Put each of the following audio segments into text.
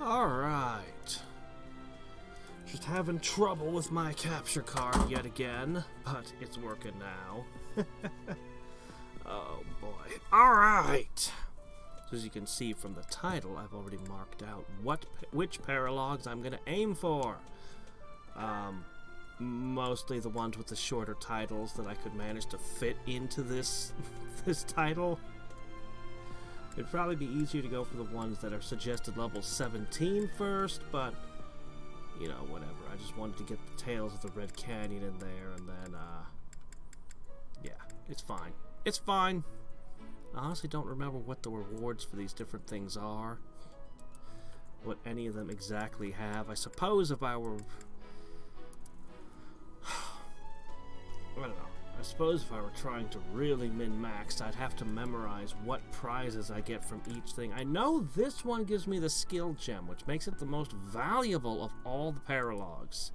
Alright. Just having trouble with my capture card yet again, but it's working now. Oh boy. Alright! So as you can see from the title, I've already marked out which paralogues I'm going to aim for. Mostly the ones with the shorter titles that I could manage to fit into this title. It'd probably be easier to go for the ones that are suggested level 17 first, but, you know, whatever. I just wanted to get the Tales of the Red Canyon in there, and then, yeah, it's fine. It's fine. I honestly don't remember what the rewards for these different things are. What any of them exactly have. I suppose if I were... I don't know. I suppose if I were trying to really min-max, I'd have to memorize what prizes I get from each thing. I know this one gives me the skill gem, which makes it the most valuable of all the paralogues.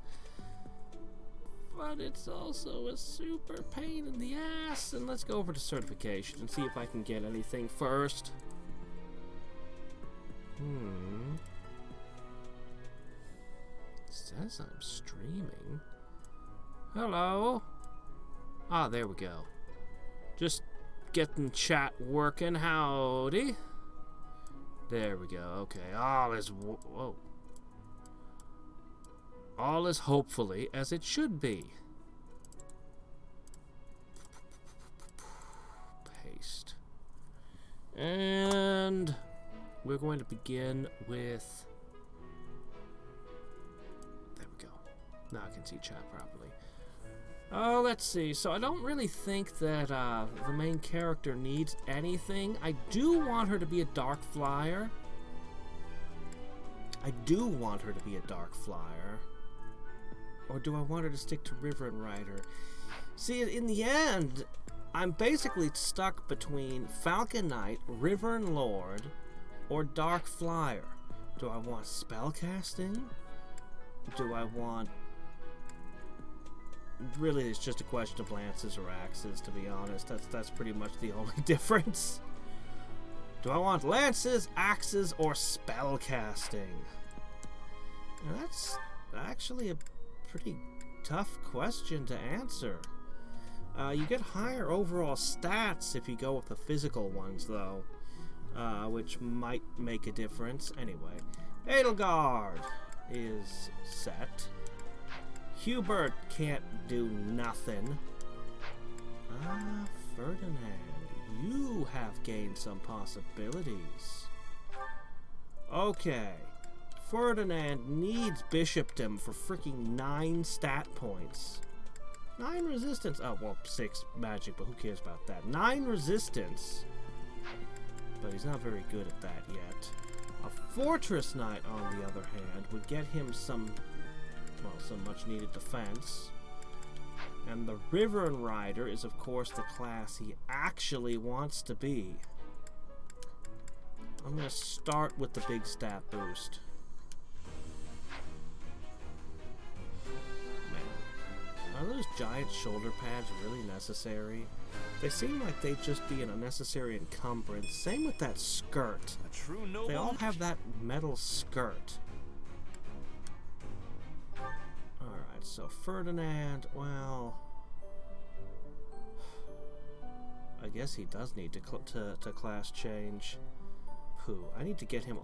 But it's also a super pain in the ass. And let's go over to certification and see if I can get anything first. It says I'm streaming. Hello? Ah, there we go. Just getting chat working. Howdy. There we go. Okay. All is... Whoa. All is hopefully as it should be. Paste. And we're going to begin with... There we go. Now I can see chat properly. Oh, let's see. So I don't really think that the main character needs anything. I do want her to be a dark flyer. Or do I want her to stick to River and Rider? See, in the end, I'm basically stuck between Falcon Knight, River and Lord, or Dark Flyer. Do I want spellcasting? Do I want... Really, it's just a question of lances or axes, to be honest. That's pretty much the only difference. Do I want lances, axes, or spellcasting? Now, that's actually a pretty tough question to answer. You get higher overall stats if you go with the physical ones, though, which might make a difference. Anyway, Edelgard is set. Hubert can't do nothing. Ferdinand, you have gained some possibilities. Okay. Ferdinand needs bishopdom for freaking 9 stat points. 9 resistance. Oh, well, 6 magic, but who cares about that? 9 resistance. But he's not very good at that yet. A Fortress Knight, on the other hand, would get him some much needed defense. And the River and Rider is, of course, the class he actually wants to be. I'm going to start with the big stat boost. Man, are those giant shoulder pads really necessary? They seem like they'd just be an unnecessary encumbrance. Same with that skirt. A true noble. They all have that metal skirt. Alright, so Ferdinand, well... I guess he does need to class change. Pooh, I need to get him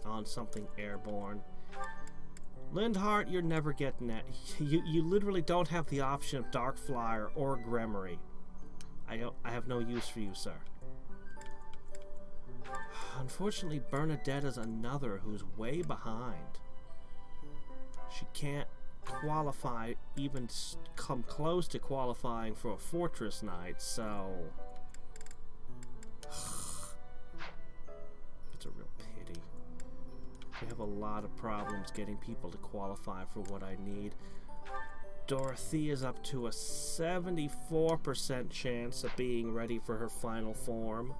on something airborne. Lindhart, you're never getting that. You literally don't have the option of Dark Flyer or Gremory. I have no use for you, sir. Unfortunately, Bernadetta's another who's way behind. She can't qualify, even come close to qualifying for a Fortress Knight, so... It's a real pity. We have a lot of problems getting people to qualify for what I need. Dorothea's up to a 74% chance of being ready for her final form.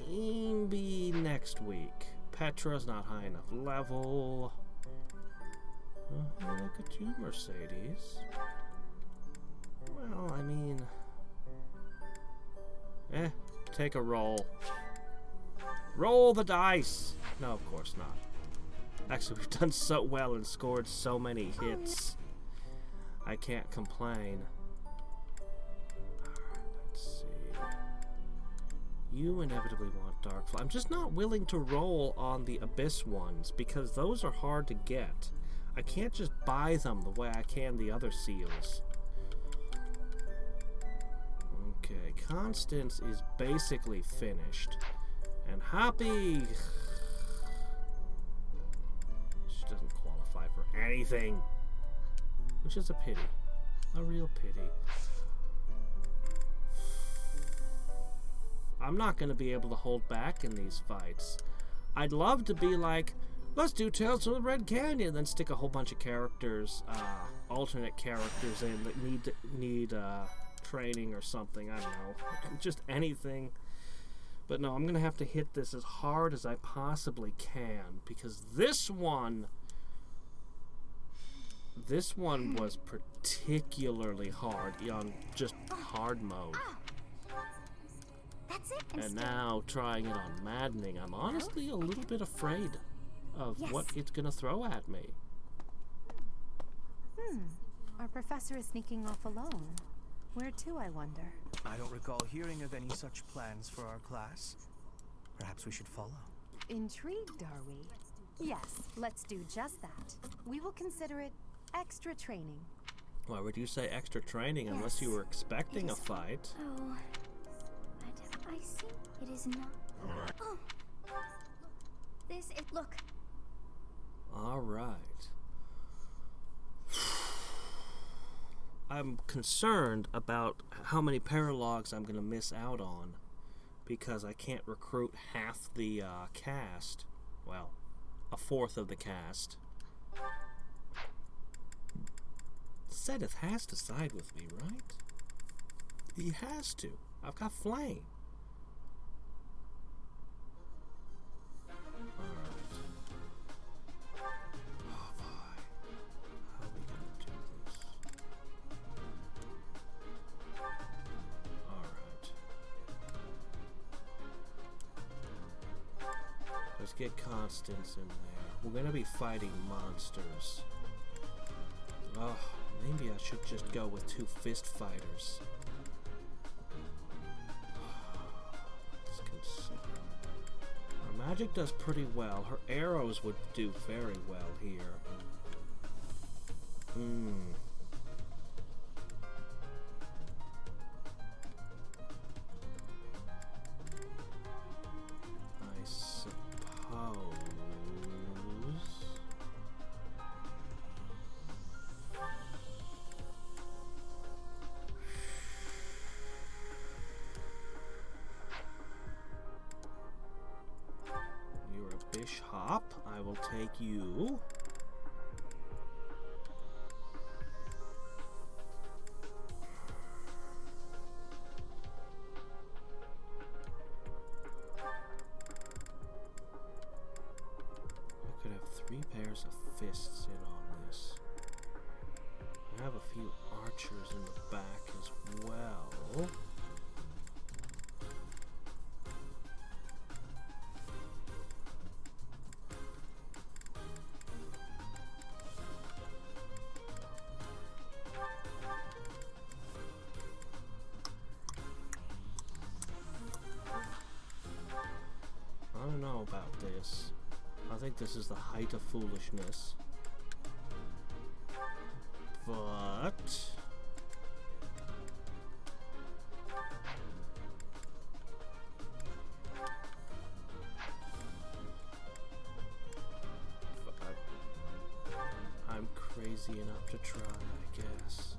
Maybe next week. Petra's not high enough level. Hey, look at you, Mercedes. Well, I mean... take a roll. Roll the dice! No, of course not. Actually, we've done so well and scored so many hits. I can't complain. Alright, let's see. You inevitably want Dark Flame. I'm just not willing to roll on the Abyss ones because those are hard to get. I can't just buy them the way I can the other seals. Okay, Constance is basically finished. And Hoppy... she doesn't qualify for anything. Which is a pity. A real pity. I'm not going to be able to hold back in these fights. I'd love to be like, let's do Tales from the Red Canyon, then stick a whole bunch of characters, alternate characters in that need training or something. I don't know. Just anything. But no, I'm going to have to hit this as hard as I possibly can, because this one was particularly hard on just hard mode. That's it. And now trying it on Maddening, I'm honestly a little bit afraid of what it's going to throw at me. Our professor is sneaking off alone. Where to, I wonder? I don't recall hearing of any such plans for our class. Perhaps we should follow. Intrigued, are we? Yes, let's do just that. We will consider it extra training. Why would you say extra training unless you were expecting a fight? Oh, I see. It is not. Oh, look. All right. I'm concerned about how many paralogues I'm going to miss out on because I can't recruit half the cast. Well, a fourth of the cast. Sedith has to side with me, right? He has to. I've got Flame. Alright. Oh boy. How are we gonna do this? Alright. Let's get Constance in there. We're gonna be fighting monsters. Oh, maybe I should just go with 2 fist fighters. Let's consider. Our magic does pretty well. Her arrows would do very well here. I suppose... You're a bishop. I will take you. I could have 3 pairs of fists in on this. I have a few archers in the back as well. I don't know about this. I think this is the height of foolishness. But... I'm crazy enough to try, I guess.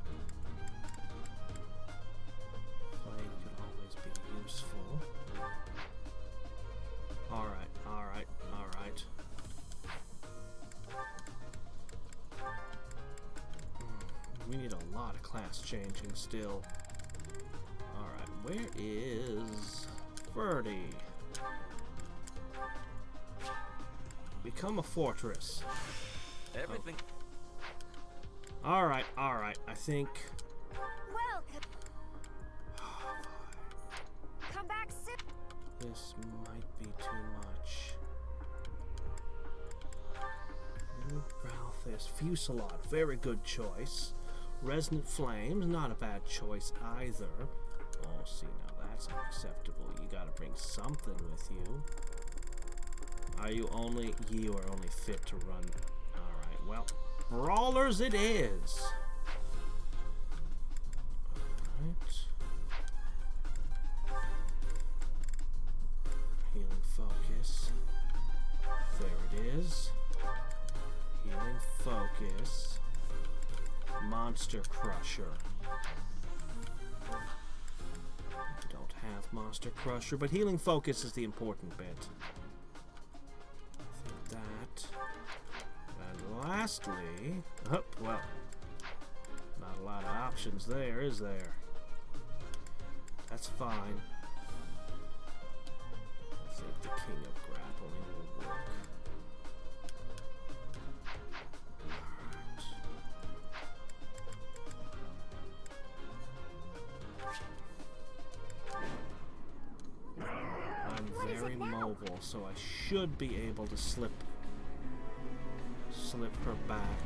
Flame could always be useful. Alright, alright, alright. We need a lot of class changing still. Alright, where is Birdie? Become a fortress. Everything. Alright, alright, I think... Welcome. Come back soon. This might be too much. Ralphus. Fusillade. Very good choice. Resonant Flames. Not a bad choice either. Oh, see, now that's unacceptable. You gotta bring something with you. You are only fit to run. Alright, well, Brawlers it is. Alright. Healing Focus. There it is. Healing Focus. Monster Crusher. Don't have Monster Crusher, but Healing Focus is the important bit. That. And lastly, oh, well, not a lot of options there, is there? That's fine. I think the King of Grappling will work. Alright. I'm very mobile, so I should be able to slip her back.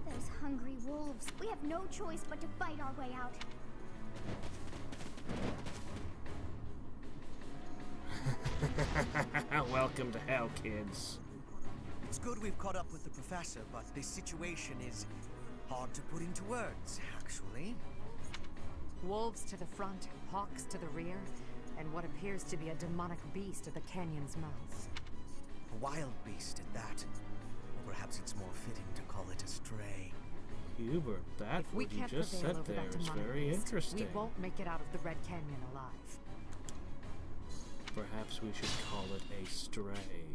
Those hungry wolves. We have no choice but to fight our way out. Welcome to hell, kids. It's good we've caught up with the professor, but this situation is hard to put into words, actually. Wolves to the front, hawks to the rear, and what appears to be a demonic beast at the canyon's mouth. A wild beast at that. Or perhaps it's more fitting to call it a stray. Hubert, that If we what you can't just prevail said over there that is demonic very beast, interesting. we won't make it out of the Red Canyon alive. Perhaps we should call it a stray.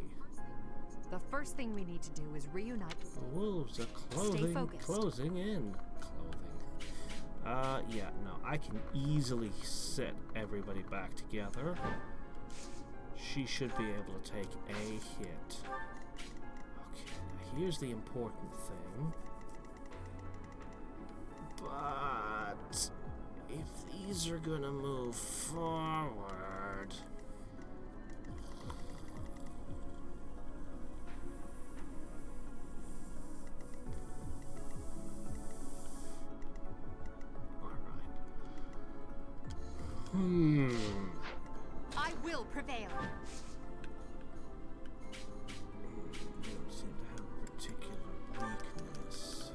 The first thing we need to do is reunite. The wolves are closing in. Yeah, no, I can easily set everybody back together. She should be able to take a hit. Okay, now here's the important thing. But if these are gonna move forward... I will prevail. You don't seem to have a particular weakness.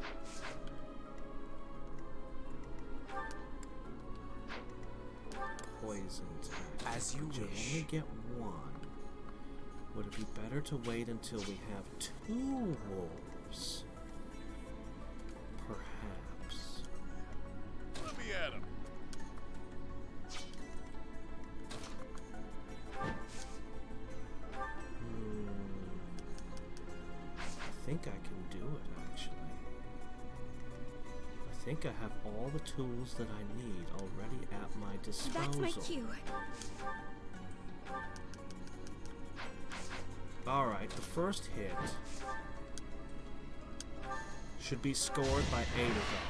Poison tactic. As you But wish. only get one. Would it be better to wait until we have 2 wolves? Perhaps. Let me at him. I think I can do it, actually. I think I have all the tools that I need already at my disposal. That's my cue. Alright, the first hit should be scored by Adagard.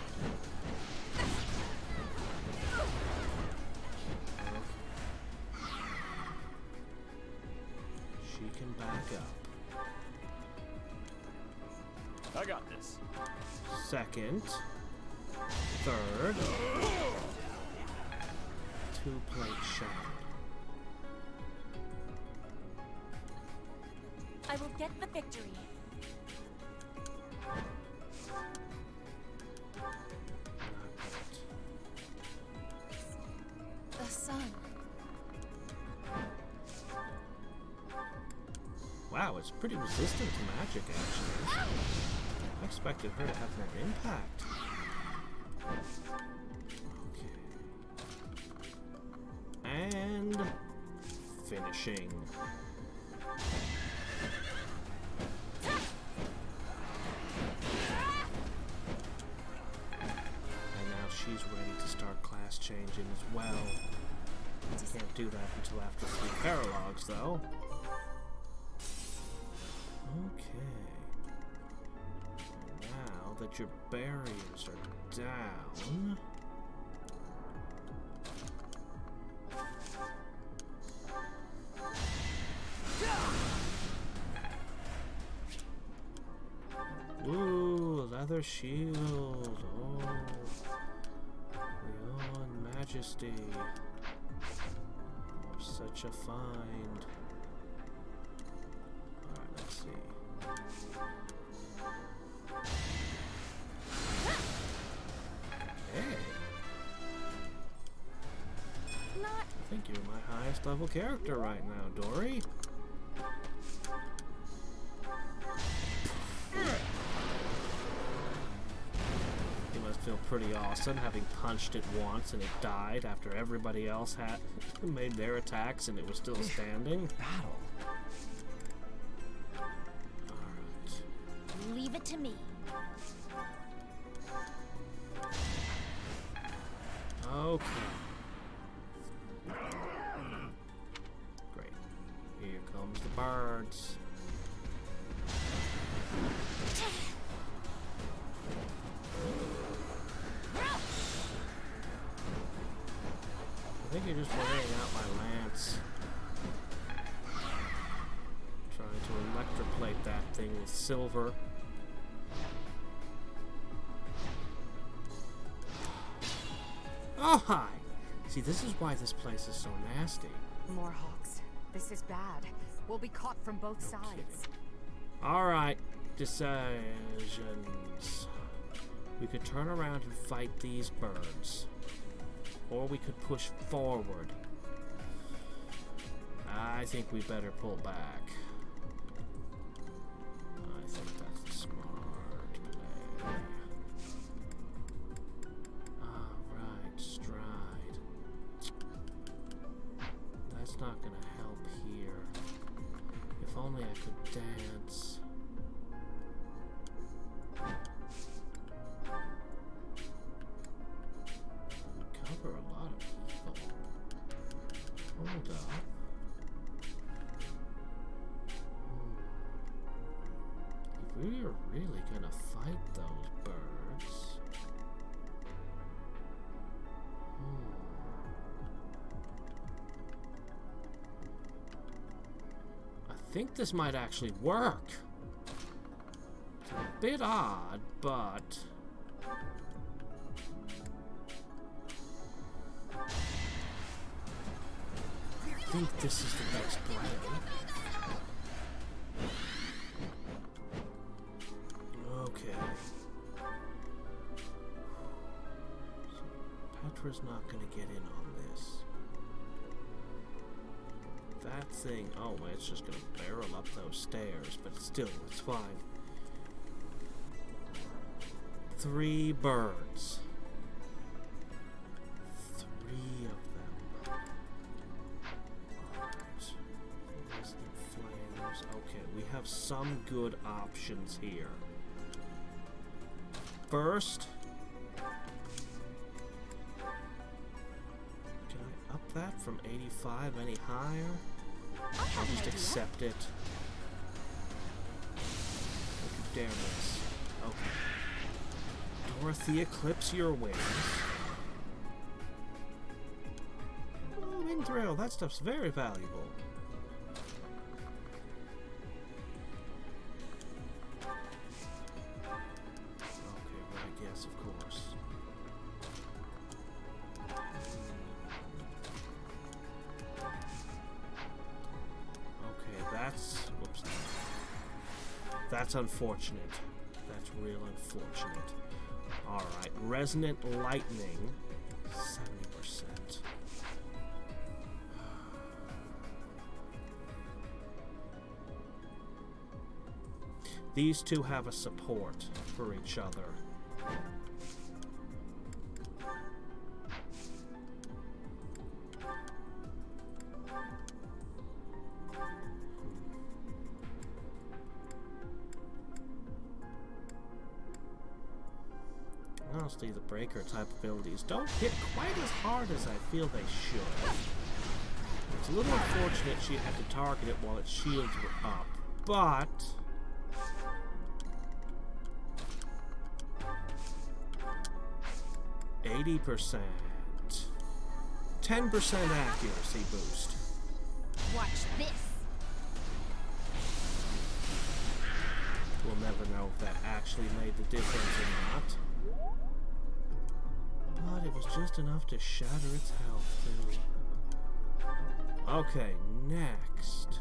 She can back up. I got this. Second. Third. 2-plate shot. I will get the victory. Not yet. The sun. Wow, it's pretty resistant to magic, actually. I expected her to have more impact. Okay. And finishing. And now she's ready to start class changing as well. Can't do that until after 3 paralogues, though. Okay. Now that your barriers are down... leather shield. Oh. Beyond majesty. Oh, such a find. Alright, let's see. Hey. Not. I think you're my highest level character right now, Dory. You must feel pretty awesome having punched it once and it died after everybody else had made their attacks and it was still standing. Battle. Alright. Leave it to me. Okay. Great. Here comes the birds. I think you're just wearing out my lance. Trying to electroplate that thing with silver. Oh, hi! See, this is why this place is so nasty. More hawks. This is bad. We'll be caught from both sides. Alright, decisions. We could turn around and fight these birds. Or we could push forward. I think we better pull back. I think that's the smart play. Alright, stride. That's not gonna help here. If only I could dance. Cover a lot of people. Hold up. If we are really gonna fight those birds. I think this might actually work. It's a bit odd, but I think this is the best play. Okay. So Petra's not gonna get in on this. That thing, oh, well, it's just gonna barrel up those stairs, but still, it's fine. 3 birds. 3 of them. Alright. Resident flames. Okay, we have some good options here. First, can I up that from 85 any higher? I'll just accept it. Don't you dare miss. Okay. Dorothy, eclipse your wings. Oh, wind thrill. That stuff's very valuable. Okay, well, I guess, of course. Okay, that's... whoops. That's unfortunate. That's real unfortunate. Alright, resonant lightning. 70%. These two have a support for each other. Honestly, the breaker type abilities don't hit quite as hard as I feel they should. It's a little unfortunate she had to target it while its shields were up, but 80%. 10% accuracy boost. Watch this. We'll never know if that actually made the difference or not. But it was just enough to shatter its health, too. Okay, next.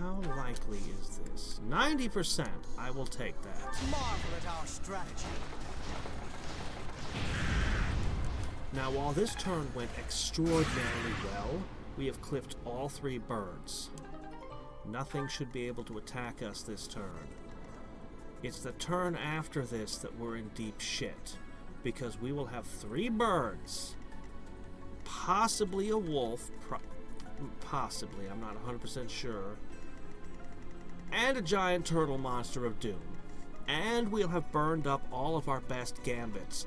How likely is this? 90%. I will take that. Marvel at our strategy. Now, while this turn went extraordinarily well, we have clipped all 3 birds. Nothing should be able to attack us this turn. It's the turn after this that we're in deep shit, because we will have 3 birds, possibly a wolf, possibly, I'm not 100% sure, and a giant turtle monster of doom. And we'll have burned up all of our best gambits.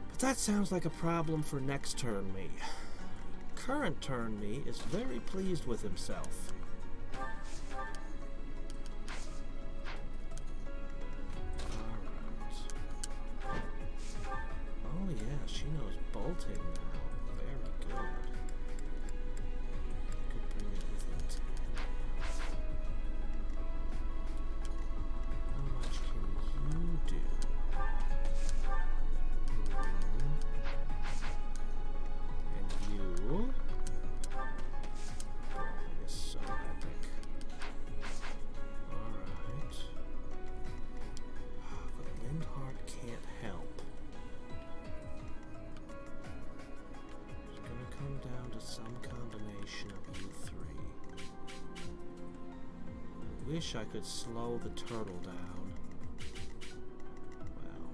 But that sounds like a problem for next turn me. Current turn me is very pleased with himself. Alright. Oh yeah, she knows bolting now. Very good. Could bring it within 10. How much can you do? And you? That is so epic. Alright. But Lindhart can't help. It's gonna come down to some combination of you 3. I wish I could slow the turtle down. Well.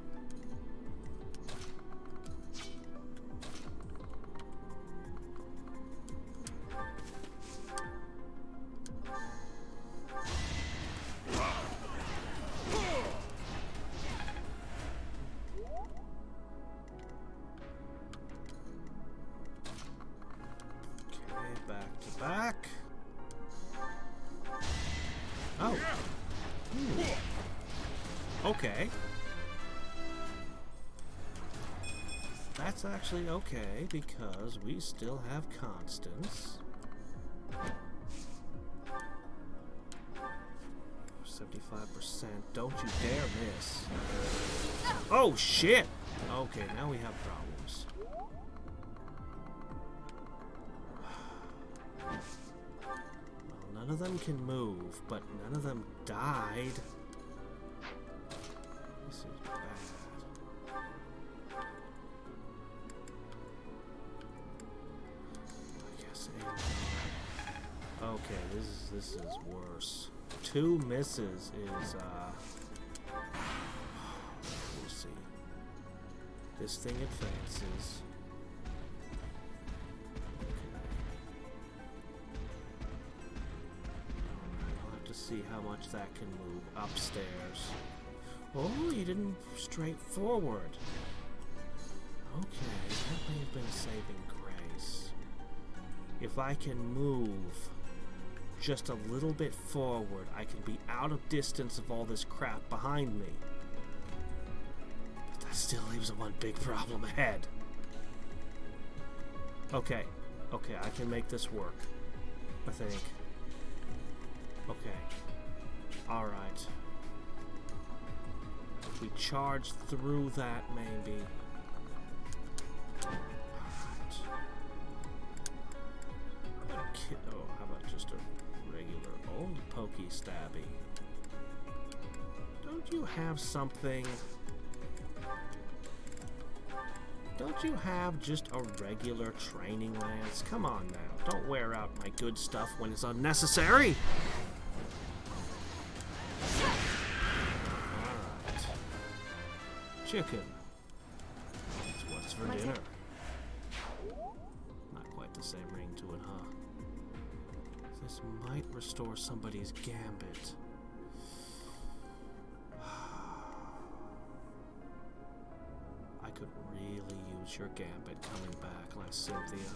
Okay, back to back. Oh. Okay. That's actually okay, because we still have Constance. 75%. Don't you dare miss. Oh, shit! Okay, now we have problems. Well, none of them can move, but none of them died. This is bad. I guess okay, this is worse. 2 misses is we'll see. This thing advances. I'll have to see how much that can move upstairs. Oh, you didn't straight forward. Okay, that may have been a saving grace. If I can move just a little bit forward, I can be out of distance of all this crap behind me. But that still leaves one big problem ahead. Okay, I can make this work, I think. Okay, alright. If we charge through that, maybe. Alright. Oh, how about just a regular old pokey stabby? Don't you have something? Don't you have just a regular training lance? Come on now, don't wear out my good stuff when it's unnecessary! Alright. Chicken. That's what's for dinner. Not quite the same ring to it, huh? This might restore somebody's gambit. I could really use your gambit coming back, like Cynthia.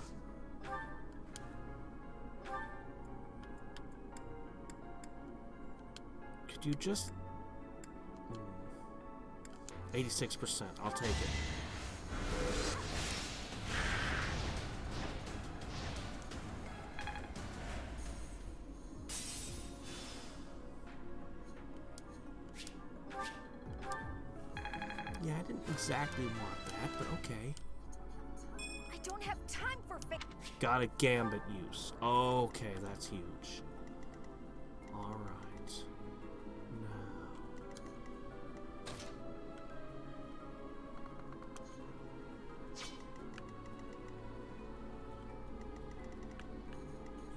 Could you just... 86%, I'll take it. Didn't exactly want that, but okay. I don't have time for Got a gambit use. Okay, that's huge. Alright. Now.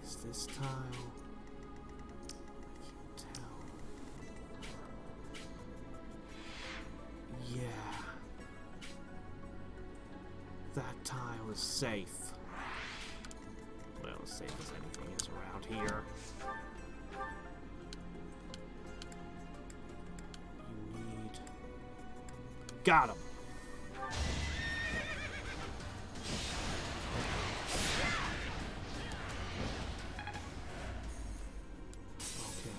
Is this tile? I can't tell. Yeah. That tile is safe. Well, as safe as anything is around here. You need... Got him! Okay.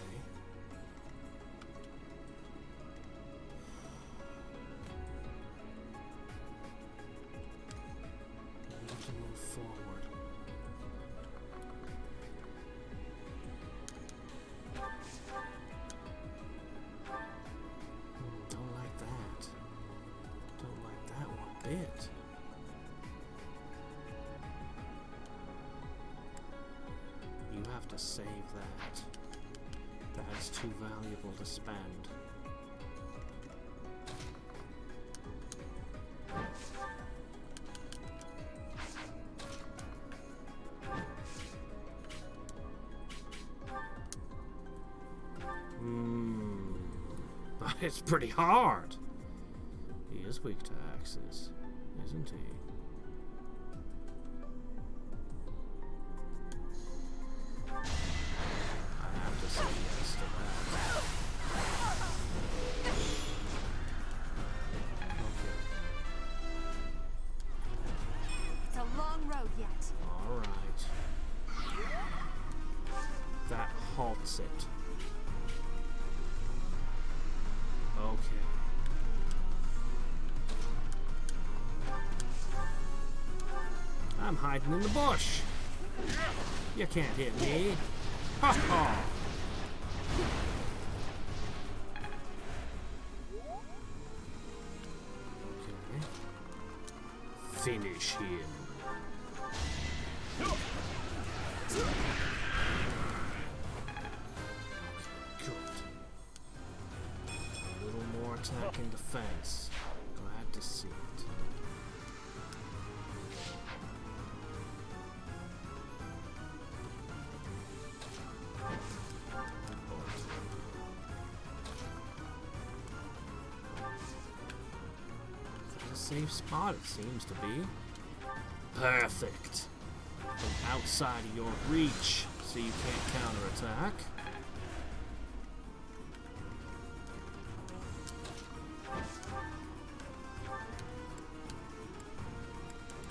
I need to move forward. Don't like that. Don't like that one bit. You have to save that. That is too valuable to spend. But it's pretty hard. He is weak to axes, isn't he? I have to say yes to that. Okay. It's a long road yet. Alright. That halts it. Okay. I'm hiding in the bush. You can't hit me. Ha ha! Okay. Finish him. Good. A little more attack and defense. Glad to see it. Safe spot, it seems to be. Perfect. From outside of your reach, so you can't counterattack.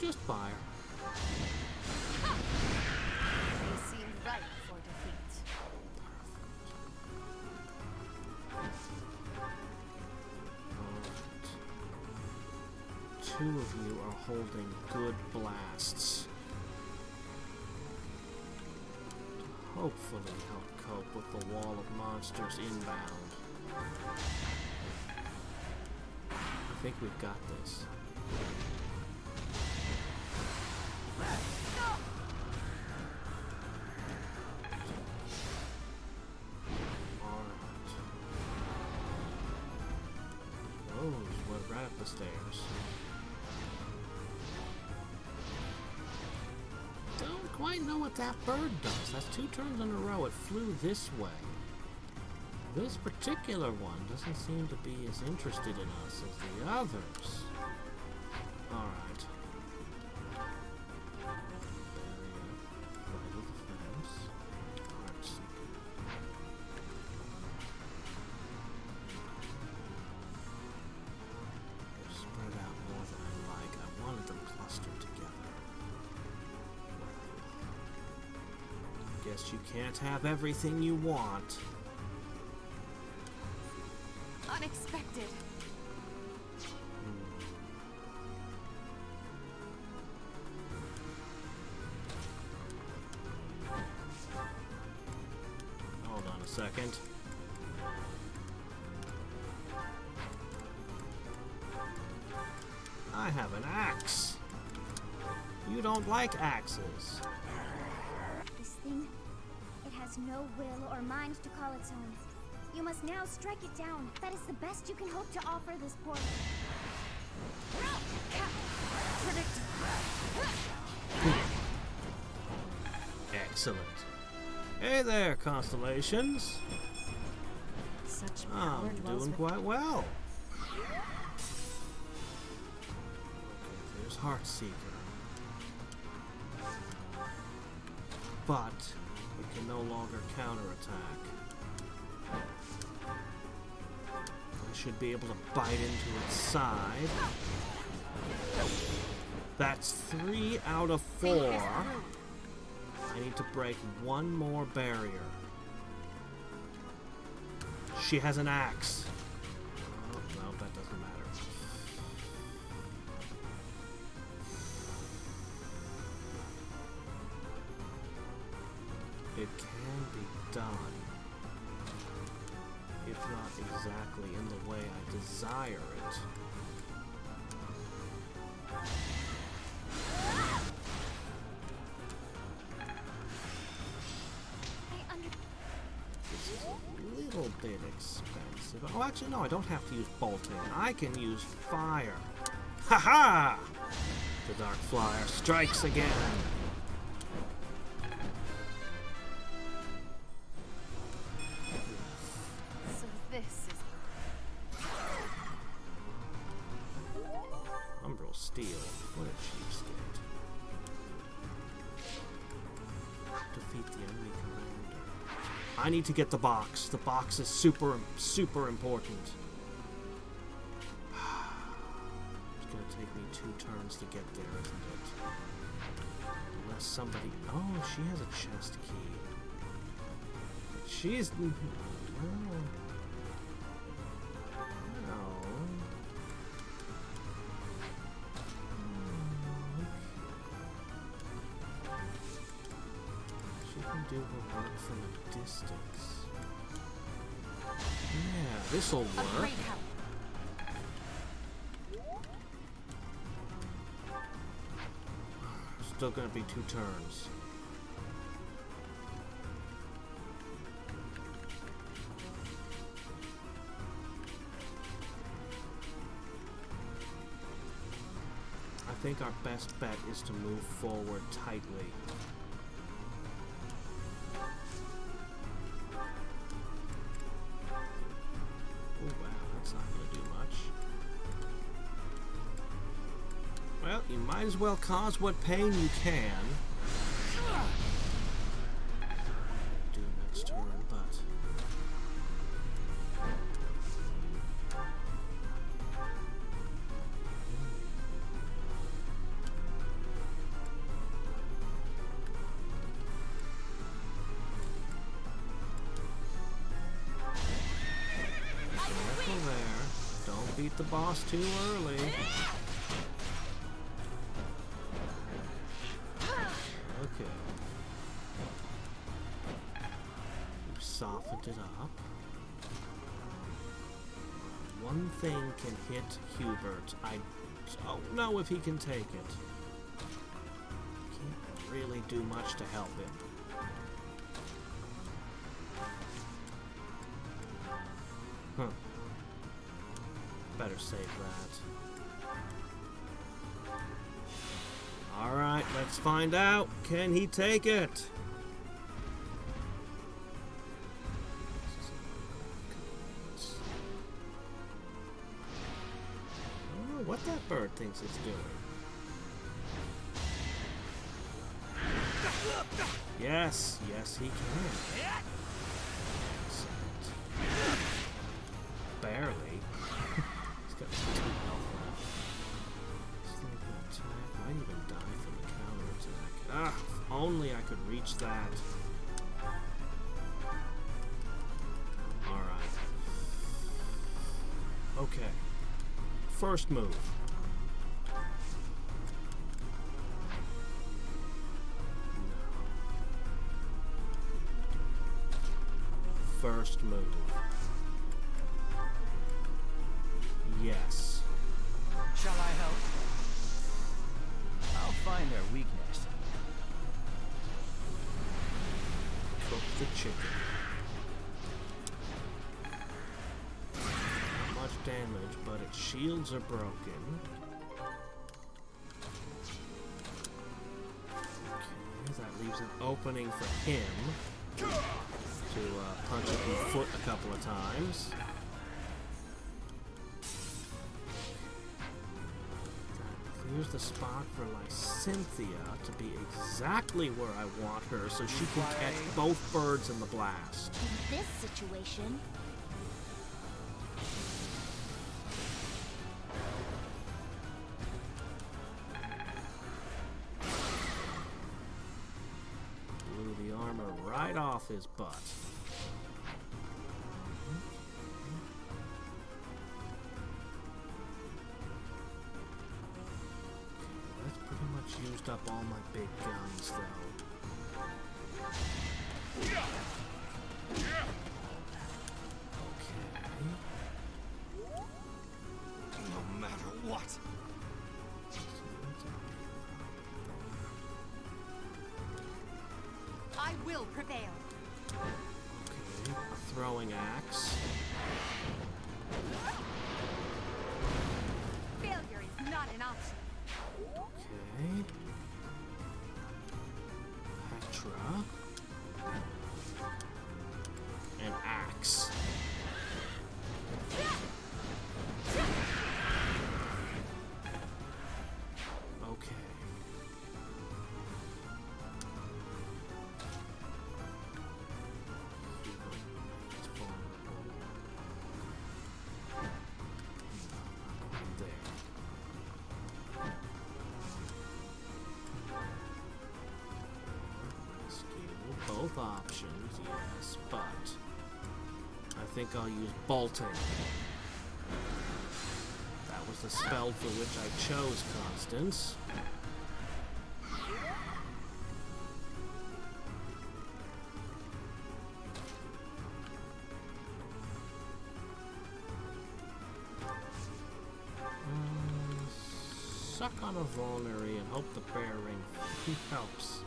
Just fire. They seem ripe for defeat. Two of you are holding good blasts. To hopefully help cope with the wall of monsters inbound. I think we've got this. Alright. Oh, just went right up the stairs. Don't quite know what that bird does. That's 2 turns in a row. It flew this way. This particular one doesn't seem to be as interested in us as the others. Alright. Right of the fence. Heart seeker. They're spread out more than I like. I wanted them clustered together. Guess you can't have everything you want. Unexpected. Hold on a second. have an axe. You don't like axes. This thing, it has no will or mind to call its own. You must now strike it down. That is the best you can hope to offer this poor. Excellent. Hey there, constellations. Such power I'm dwells doing with- quite well. Okay, there's Heartseeker. But we can no longer counterattack. I should be able to bite into its side. That's 3 out of 4. I need to break one more barrier. She has an axe. Oh, no, that doesn't matter. It can be done. If not exactly in the way I desire it. This is a little bit expensive. Oh, actually, no, I don't have to use bolting. I can use fire. Ha-ha! The Dark Flyer strikes again. So this is Umbral Steel. What a cheapskate. Defeat the enemy commander. I need to get the box. The box is super important. It's gonna take me 2 turns to get there, isn't it? Unless somebody... Oh, she has a chest key. But she's... Oh. She can do her work from a distance. Yeah, this'll a work. great help. Still gonna be 2 turns. I think our best bet is to move forward tightly. Oh wow, that's not gonna do much. Well, you might as well cause what pain you can. Do next turn, but... Careful there. Don't beat the boss too early. Okay. We've softened it up. One thing can hit Hubert. I don't know if he can take it. Can't really do much to help him. Huh. Better save that. Alright, let's find out. Can he take it? I don't know what that bird thinks it's doing. Yes, yes he can. Excellent. Barely. He's got 2 health left. Sneak attack. Might even die from the counterattack. Ah, if only I could reach that. Alright. Okay. First move. First move. Yes. Shall I help? weakness. Cook the chicken. Not much damage, but its shields are broken. Okay, that leaves an opening for him to punch it in the foot a couple of times. That clears the spot for Lysynthia to be exactly where I want her so she can catch both birds in the blast. In this situation, Blew the armor right off his butt. That's pretty much used up all my big guns, though. Okay. No matter what. I will prevail. Okay. Throwing axe. Failure is not an option. Okay. Petra. And axe. Okay. It's vulnerable. There. Rescue. Both options, yes, but I think I'll use bolting. That was the spell for which I chose Constance. Suck on a vulnerary and hope the bear ring helps.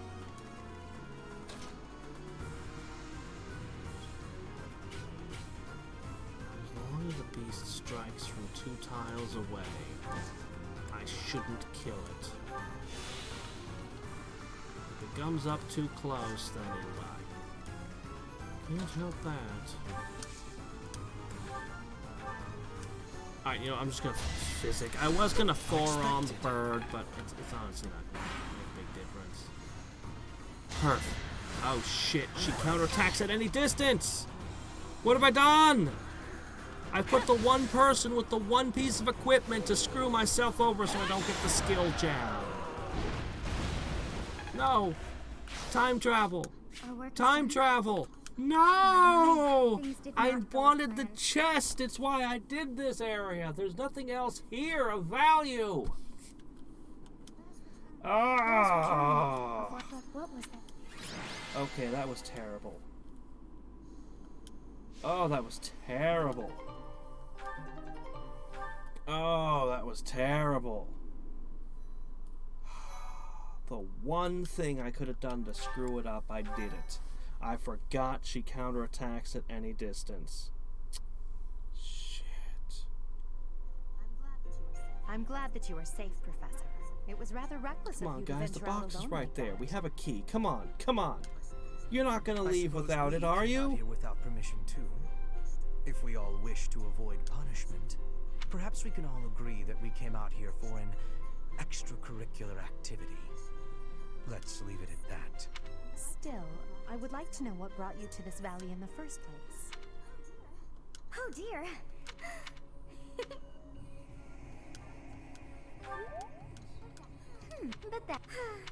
As long as the beast strikes from 2 tiles away, I shouldn't kill it. If it comes up too close, then it'll die. Can't help that. Alright, you know, I'm just gonna physic. I was gonna forearm the bird, but it's honestly not gonna make a big difference. Perfect. Oh shit, she counterattacks at any distance! What have I done? I put the one person with the one piece of equipment to screw myself over so I don't get the skill jab. No! Time travel! Time travel! No! I wanted the chest. It's why I did this area. There's nothing else here of value. Ah! what was that? Okay, that was terrible. Oh, that was terrible. Oh, that was terrible. The one thing I could have done to screw it up, I did it. I forgot she counterattacks at any distance. Shit. I'm glad that you are safe, Professor. It was rather reckless Come of on, you to guys, the venture out box is alone right like there. that. We have a key. Come on, come on. You're not gonna I leave suppose without we it, are came out you? here without permission too. If we all wish to avoid punishment, perhaps we can all agree that we came out here for an extracurricular activity. Let's leave it at that. Still, I would like to know what brought you to this valley in the first place. Oh dear. But that.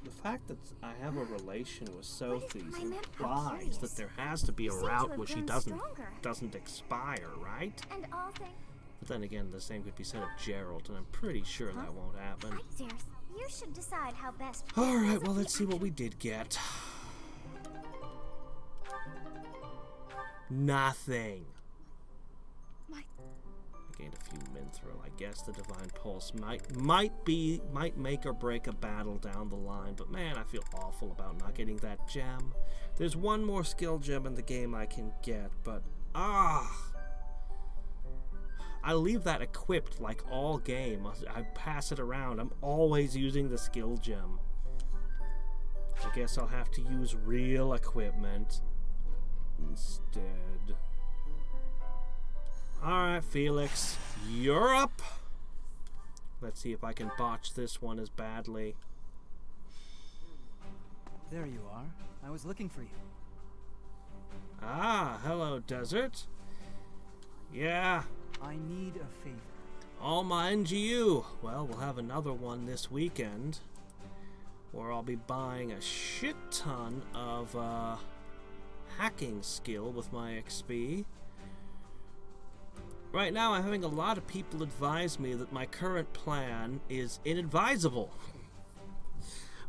The fact that I have a relation with Sophie's I meant implies curious. that there has to be a You seem to route have where she grown doesn't stronger. expire, right? And all things. But then again, the same could be said of Gerald, and I'm pretty sure that won't happen. I dare. You should decide how best. Alright, well, let's see what we did get. Nothing. My gained a few mithril. I guess the divine pulse might make or break a battle down the line, but man, I feel awful about not getting that gem. There's one more skill gem in the game I can get, but I leave that equipped like all game. I pass it around. I'm always using the skill gem. I guess I'll have to use real equipment instead. Alright, Felix, you're up. Let's see if I can botch this one as badly. There you are. I was looking for you. Ah, hello, Desert. Yeah. I need a favor. All mine to you. Well, we'll have another one this weekend, where I'll be buying a shit ton of hacking skill with my XP. Right now, I'm having a lot of people advise me that my current plan is inadvisable.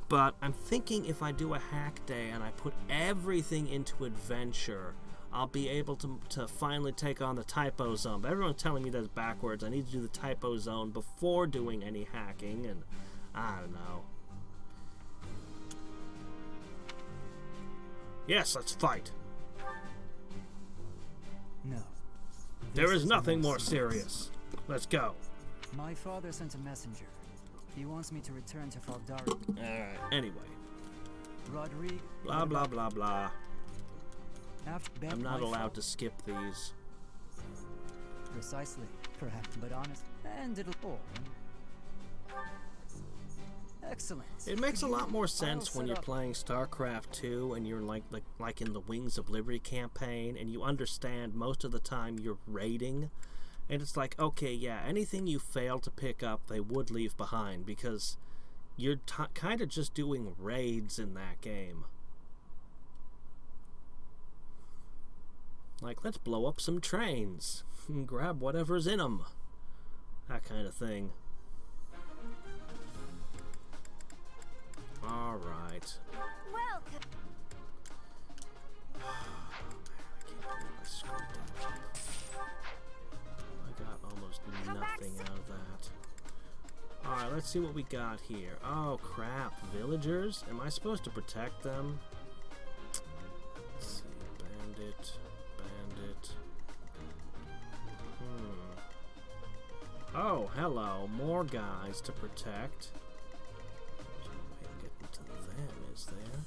But I'm thinking if I do a hack day and I put everything into adventure, I'll be able to finally take on the typo zone. But everyone's telling me that's backwards. I need to do the typo zone before doing any hacking, and I don't know. Yes, let's fight. No. There is nothing more serious. Let's go. My father sent a messenger. He wants me to return to Faldari. Alright, anyway. Rodrigue. Blah, blah, blah, blah. After I'm not allowed to skip these. Precisely. Perhaps, but honest. And it'll all. Excellent. It makes a lot more sense when you're playing StarCraft 2 and you're like in the Wings of Liberty campaign, and you understand most of the time you're raiding, and it's like, okay, yeah, anything you fail to pick up they would leave behind, because you're kind of just doing raids in that game. Like, let's blow up some trains and grab whatever's in them, that kind of thing. All right. Welcome. I got almost nothing out of that. Alright, let's see what we got here. Oh crap, villagers? Am I supposed to protect them? Let's see, bandit. Oh, hello, more guys to protect. There's no way of getting to them, is there?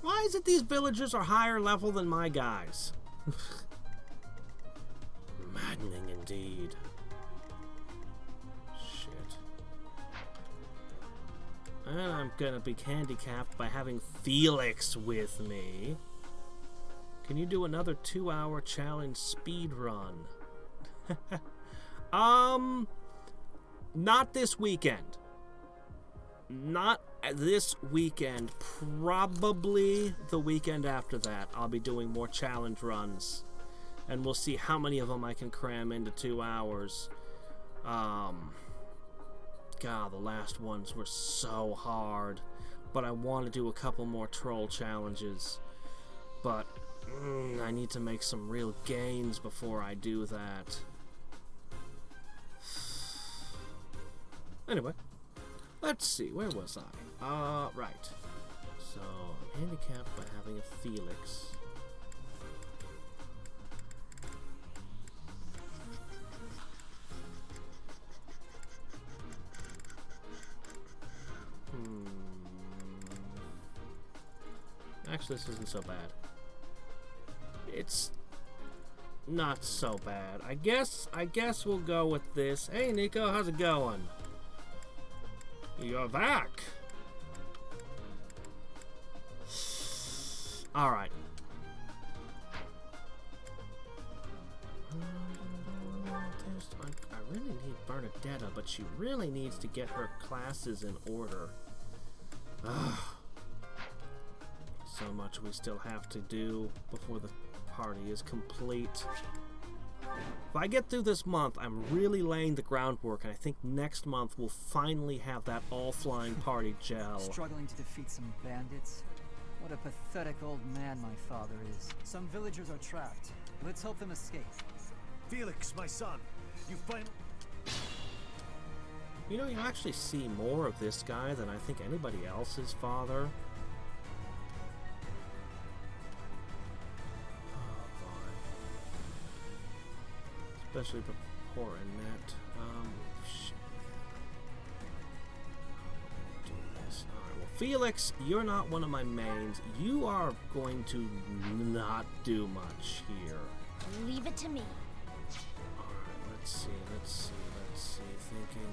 Why is it these villagers are higher level than my guys? Maddening indeed. Shit. And I'm gonna be handicapped by having Felix with me. Can you do another 2-hour challenge speed run? Not this weekend. Not this weekend. Probably the weekend after that. I'll be doing more challenge runs. And we'll see how many of them I can cram into 2 hours. God, the last ones were so hard. But I want to do a couple more troll challenges. But I need to make some real gains before I do that. Anyway, let's see, where was I? Right. So, I'm handicapped by having a Felix. Actually, this isn't so bad. It's not so bad. I guess we'll go with this. Hey, Nico, how's it going? You're back. All right. I really need Bernadetta, but she really needs to get her classes in order. So much we still have to do before the party is complete. If I get through this month, I'm really laying the groundwork, and I think next month we'll finally have that all-flying party gel. Struggling to defeat some bandits? What a pathetic old man my father is. Some villagers are trapped. Let's help them escape. Felix, my son, You finally... You know, you actually see more of this guy than I think anybody else's father. Oh boy. Especially before Annette. Shit. Do this. Alright, well, Felix, you're not one of my mains. You are going to not do much here. Leave it to me. Alright, let's see. Thinking.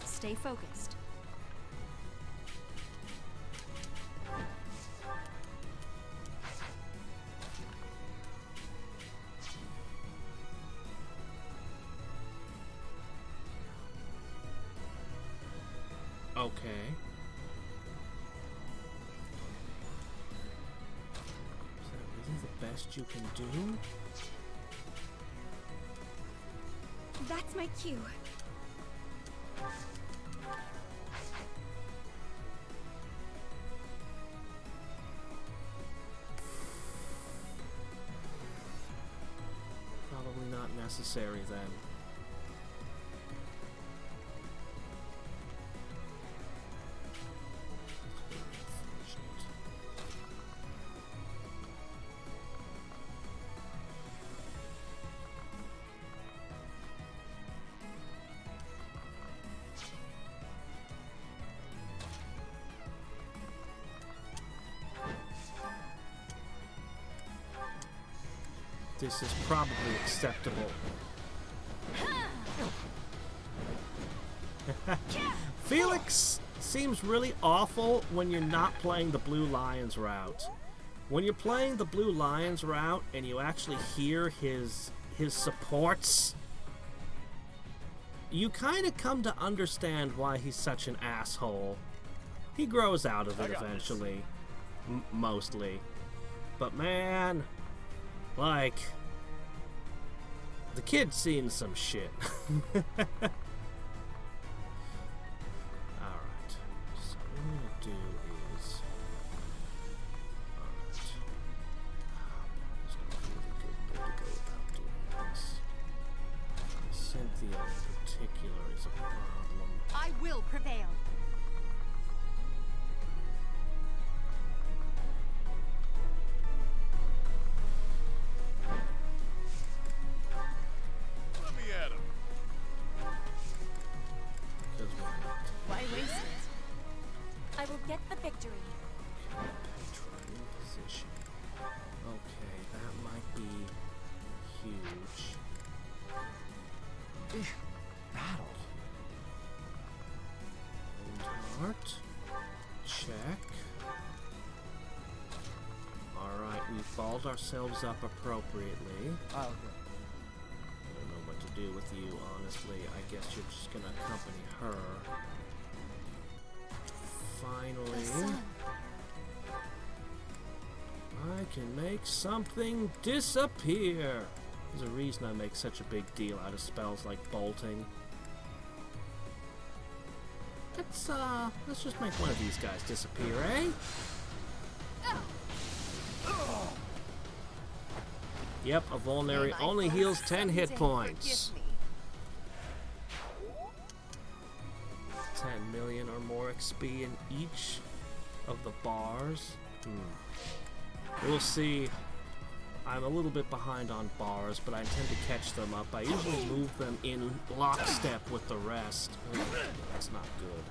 Stay focused. Okay. Is that really the best you can do? That's my cue. Probably not necessary then. This is probably acceptable. Felix seems really awful when you're not playing the Blue Lions route. When you're playing the Blue Lions route and you actually hear his supports, you kind of come to understand why he's such an asshole. He grows out of it eventually, mostly. But man, like, the kid's seen some shit. Alright. So what I'm gonna do is... Alright. There's no really good way to go about doing this. Cynthia in particular is a problem. I will prevail. Let me at him. Because why not? Why waste it? I will get the victory. Patron in position. Okay, that might be huge. Battle. Art. Check. Alright, we've balled ourselves up appropriately. Oh, I don't know what to do with you, honestly. I guess you're just gonna accompany her. Finally, I can make something disappear. There's a reason I make such a big deal out of spells like bolting. Let's just make one of these guys disappear, eh? Yep, a vulnerary only heals 10 hit points. 10 million or more XP in each of the bars. We'll see. I'm a little bit behind on bars, but I intend to catch them up. I usually move them in lockstep with the rest. Ugh, that's not good.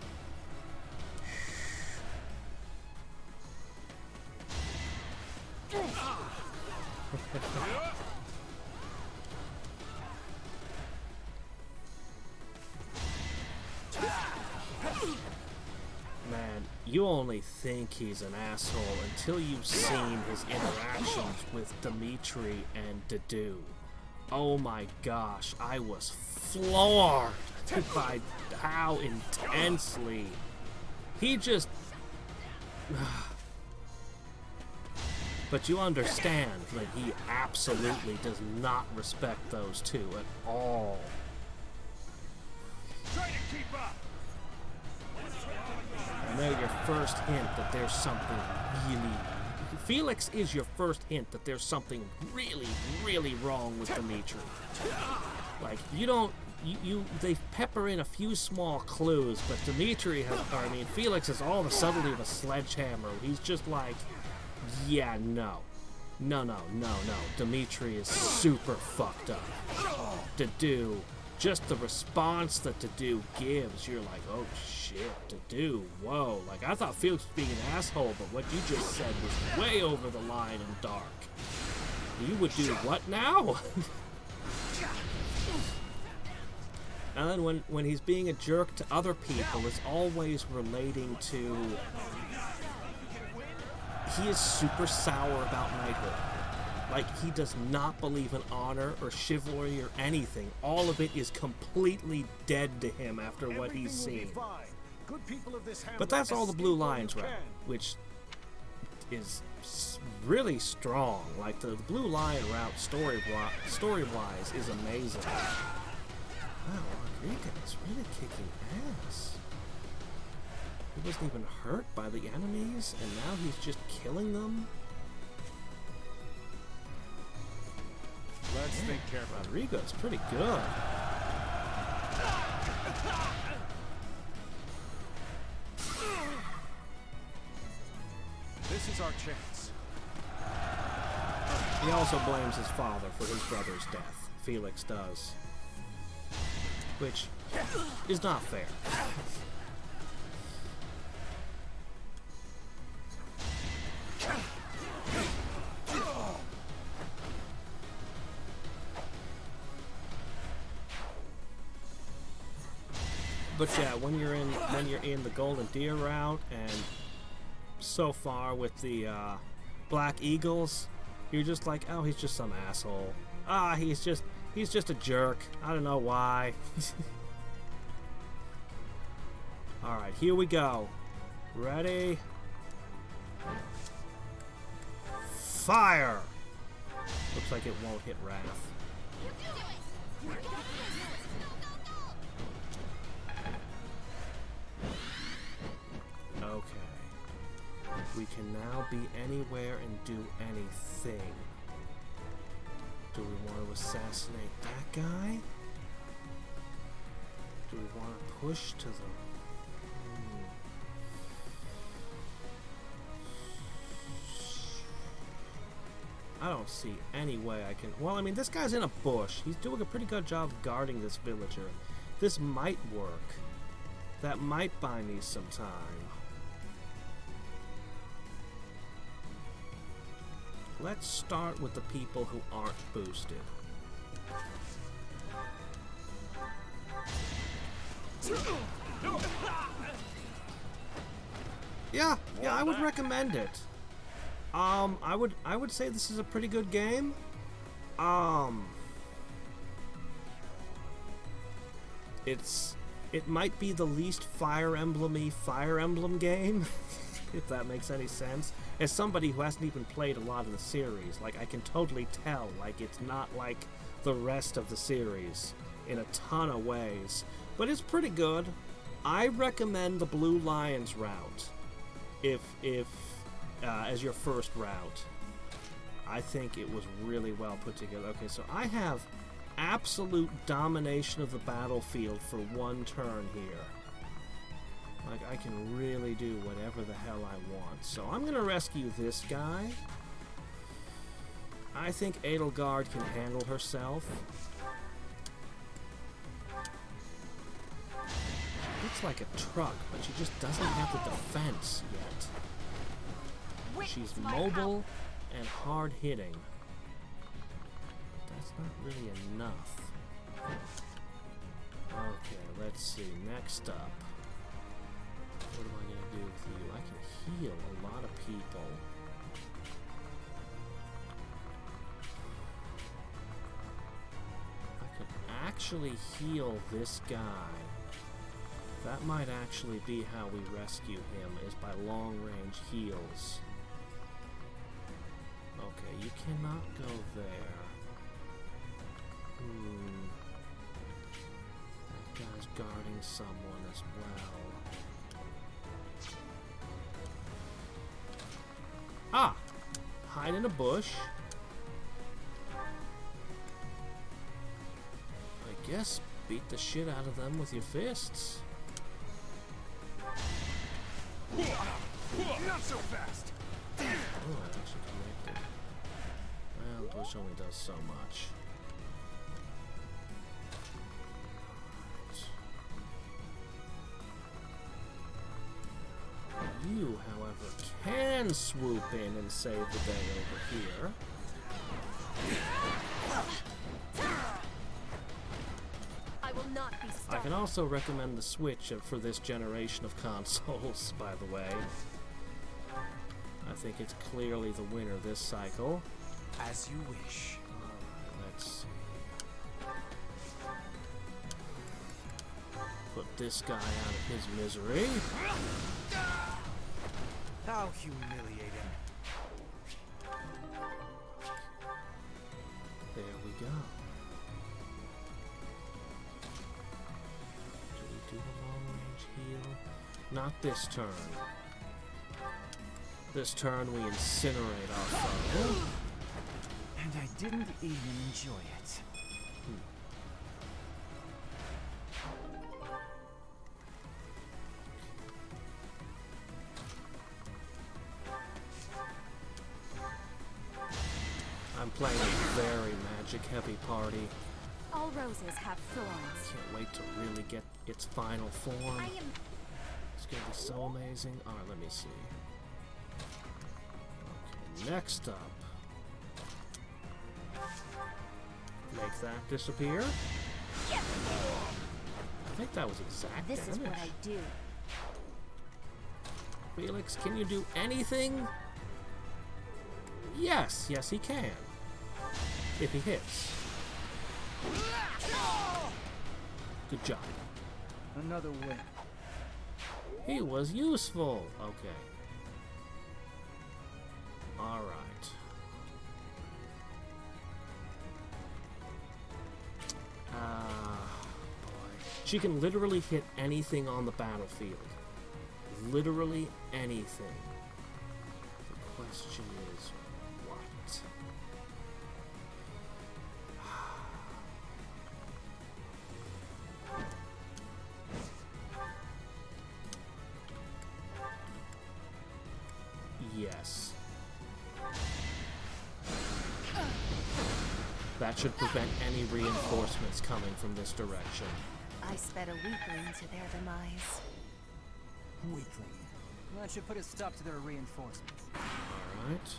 Man, you only think he's an asshole until you've seen his interactions with Dimitri and Dedu. Oh my gosh, I was floored by how intensely he just... But you understand that he absolutely does not respect those two at all. Keep up. And they're your first hint that there's something really... Felix is your first hint that there's something really, really wrong with Dimitri. Like, you don't... they pepper in a few small clues, but Dimitri has... Or, I mean, Felix has all the subtlety of a sledgehammer. He's just like, yeah, no. No. Dimitri is super fucked up. Dedue, just the response that Dedue gives, you're like, oh shit, Dedue, whoa. Like, I thought Felix was being an asshole, but what you just said was way over the line and dark. You would do what now? And then when he's being a jerk to other people, it's always relating to... He is super sour about knighthood. Like, he does not believe in honor or chivalry or anything. All of it is completely dead to him after what he's seen. But that's all the Blue Lions route, which is really strong. Like, the Blue Lion route, story-wise, is amazing. Wow, Rodriguez really kicking ass. He wasn't even hurt by the enemies, and now he's just killing them? Let's think carefully. Rodrigo's pretty good. This is our chance. He also blames his father for his brother's death. Felix does. Which is not fair. But yeah, when you're in the Golden Deer route, and so far with the Black Eagles, you're just like, oh, he's just some asshole. Ah, he's just a jerk. I don't know why. All right, here we go. Ready? Fire! Looks like it won't hit Wrath. Okay. We can now be anywhere and do anything. Do we want to assassinate that guy? Do we want to push to the... I don't see any way I can... Well, I mean, this guy's in a bush. He's doing a pretty good job of guarding this villager. This might work. That might buy me some time. Let's start with the people who aren't boosted. Yeah, I would recommend it. I would say this is a pretty good game. It might be the least Fire Emblem-y Fire Emblem game, if that makes any sense. As somebody who hasn't even played a lot of the series, like, I can totally tell, like, it's not like the rest of the series in a ton of ways. But it's pretty good. I recommend the Blue Lions route if as your first route. I think it was really well put together. Okay, so I have absolute domination of the battlefield for one turn here. Like, I can really do whatever the hell I want. So I'm gonna rescue this guy. I think Edelgard can handle herself. Looks like a truck, but she just doesn't have the defense yet. She's mobile and hard-hitting. That's not really enough. Okay, let's see. Next up. What am I going to do with you? I can heal a lot of people. I could actually heal this guy. That might actually be how we rescue him, is by long-range heals. Okay, you cannot go there. That guy's guarding someone as well. Ah! Hide in a bush. I guess beat the shit out of them with your fists. Not so fast! Oh, that actually connected. Well, the bush only does so much. You, however, can swoop in and save the day over here. I will not be stopped. I can also recommend the Switch for this generation of consoles, by the way. I think it's clearly the winner this cycle. As you wish. Alright, let's see. Put this guy out of his misery. How humiliating. There we go. Do we do a long range heal? Not this turn. This turn we incinerate our foe. And I didn't even enjoy it. I'm playing a very magic-heavy party. All roses have thorns. Can't wait to really get its final form. I am. It's gonna be so amazing. Alright, let me see. Okay, next up. Make that disappear. I think that was exact This damage. is what I do. Felix, can you do anything? Yes, yes he can. If he hits. Good job. Another win. He was useful. Okay. Alright. Boy. She can literally hit anything on the battlefield. Literally anything. The question is, what? Yes. That should prevent any reinforcements coming from this direction. I sped a weakling to their demise. Weakling. That should put a stop to their reinforcements. Alright.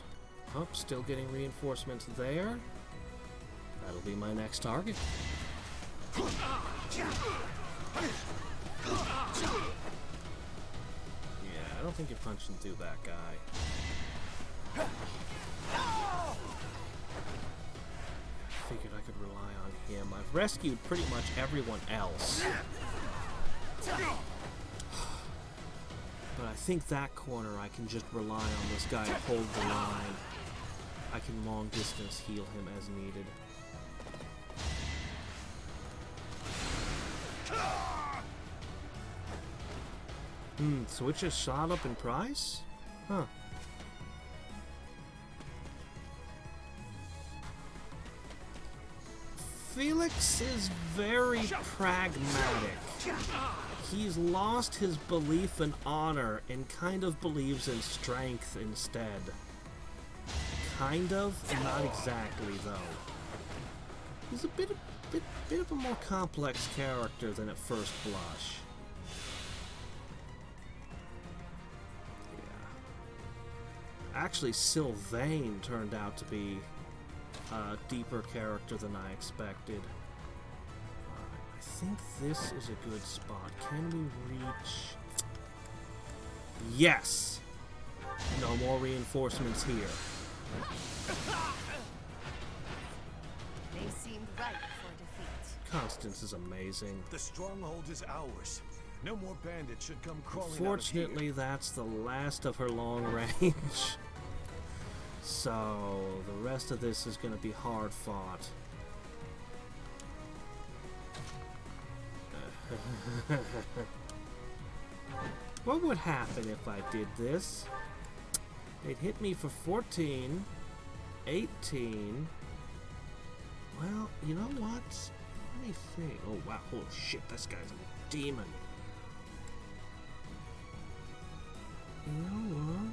Oh, still getting reinforcements there. That'll be my next target. Yeah, I don't think you're punching through that guy. Figured I could rely on him. I've rescued pretty much everyone else. But I think that corner I can just rely on this guy to hold the line. I can long distance heal him as needed. Switch has shot up in price? Huh. Felix is very pragmatic. He's lost his belief in honor and kind of believes in strength instead. Kind of, not exactly though. He's a bit of a more complex character than at first blush. Actually, Sylvain turned out to be a deeper character than I expected. Alright, I think this is a good spot. Can we reach... Yes! No more reinforcements here. They seemed ripe for defeat. Constance is amazing. The stronghold is ours. No more bandits should come crawling Fortunately, that's the last of her long range. So, the rest of this is going to be hard fought. What would happen if I did this? They'd hit me for 14, 18. Well, you know what? Let me think. Oh wow, holy shit, this guy's a demon. You know what?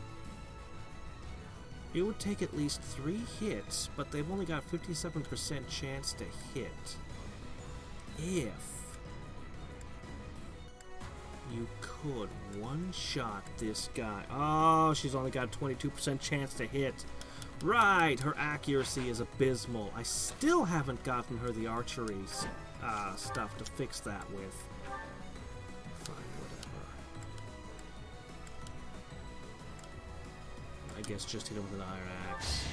It would take at least 3 hits, but they've only got 57% chance to hit. If you could one-shot this guy. Oh, she's only got 22% chance to hit. Right, her accuracy is abysmal. I still haven't gotten her the archery stuff to fix that with. Fine, whatever. I guess just hit him with an iron axe.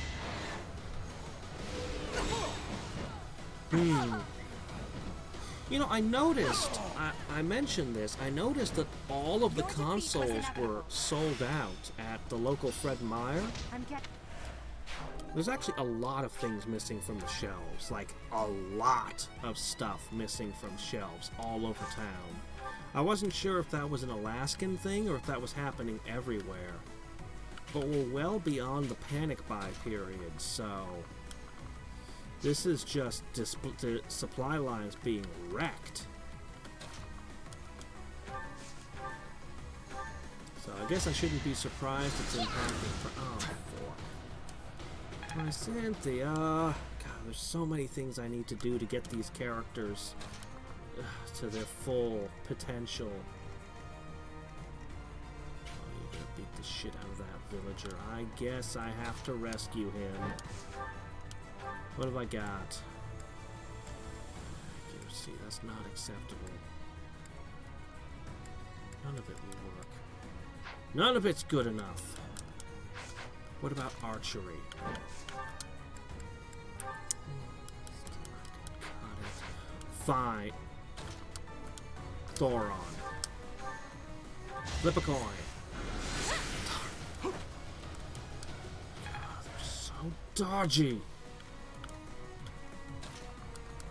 You know, I noticed, I mentioned this, I noticed that all of the consoles were sold out at the local Fred Meyer. There's actually a lot of things missing from the shelves, like a lot of stuff missing from shelves all over town. I wasn't sure if that was an Alaskan thing or if that was happening everywhere. But we're well beyond the panic buy period, so this is just the supply lines being wrecked. So I guess I shouldn't be surprised it's impacting for... Oh, fuck. My Cynthia. God, there's so many things I need to do to get these characters to their full potential. Oh, you're gonna beat the shit out of that villager. I guess I have to rescue him. What have I got? Accuracy, that's not acceptable. None of it will work. None of it's good enough. What about archery? Fine. Thoron. Flip a coin. God, they're so dodgy.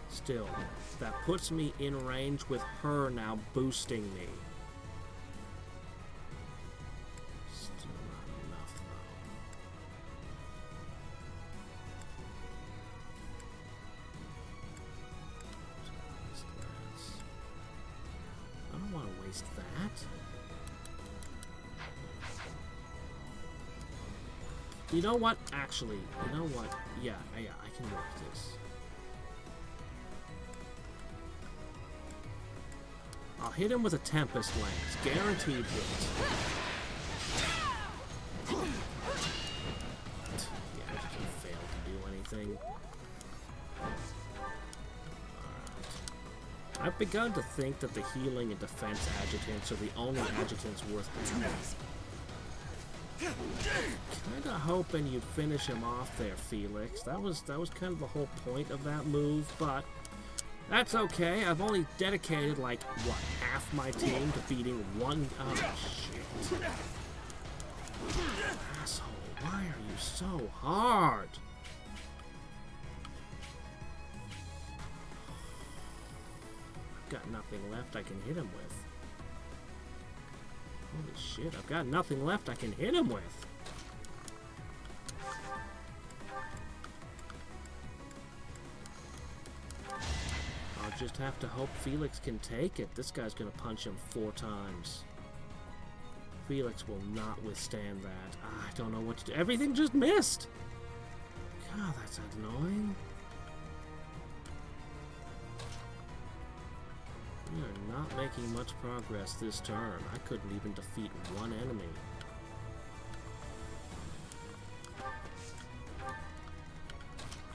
Still, that puts me in range with her now boosting me. Still not enough, though. I don't want to waste that. You know what? Actually, you know what? Yeah, I can work this. I'll hit him with a Tempest Lance. Guaranteed hit. Yeah, I just failed to do anything. Alright. I've begun to think that the healing and defense adjutants are the only adjutants worth doing. Kinda hoping you'd finish him off there, Felix. That was kind of the whole point of that move, but that's okay. I've only dedicated, like, what, half my team to beating one... Oh, shit. Asshole, why are you so hard? I've got nothing left I can hit him with. Holy shit, I've got nothing left I can hit him with. I'll just have to hope Felix can take it. This guy's gonna punch him 4 times. Felix will not withstand that. I don't know what to do. Everything just missed! God, that's annoying. We are not making much progress this turn. I couldn't even defeat one enemy.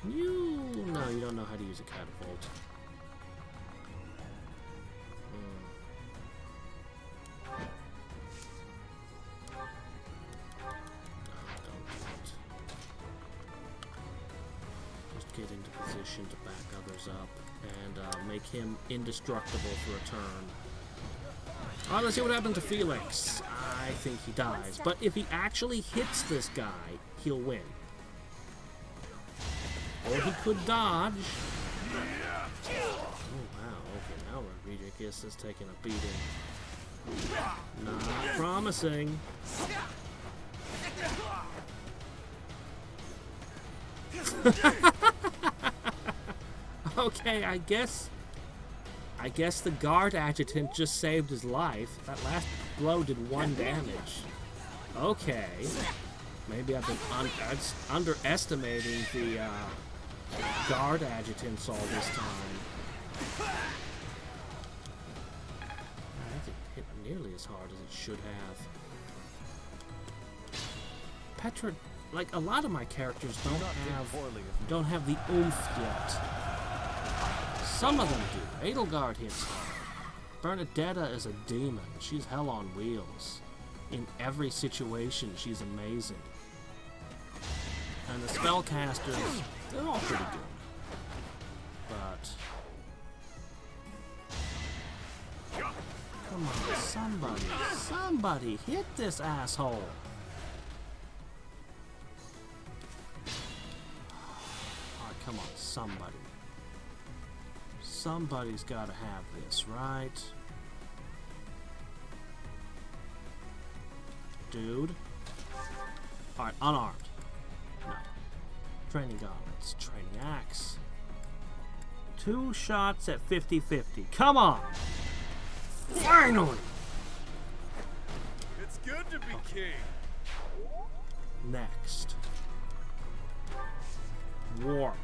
Can you... No, you don't know how to use a catapult. Get into position to back others up and make him indestructible for a turn. Alright, let's see what happens to Felix. I think he dies, but if he actually hits this guy, he'll win. Or he could dodge. Oh wow, okay, now we're reading Amicus is taking a beating. Not promising. Okay, I guess the guard adjutant just saved his life. That last blow did 1 damage. Okay. Maybe I've been underestimating the guard adjutants all this time. That didn't hit nearly as hard as it should have. Petra, like a lot of my characters don't have the oomph yet. Some of them do. Edelgard hits hard. Bernadetta is a demon. She's hell on wheels. In every situation, she's amazing. And the spellcasters, they're all pretty good. But come on, somebody hit this asshole. Alright, come on, somebody. Somebody's gotta have this, right? Dude. Alright, unarmed. No. Training gauntlets. Training axe. 2 shots at 50-50. Come on! Finally! It's good to be king. Next. Warp.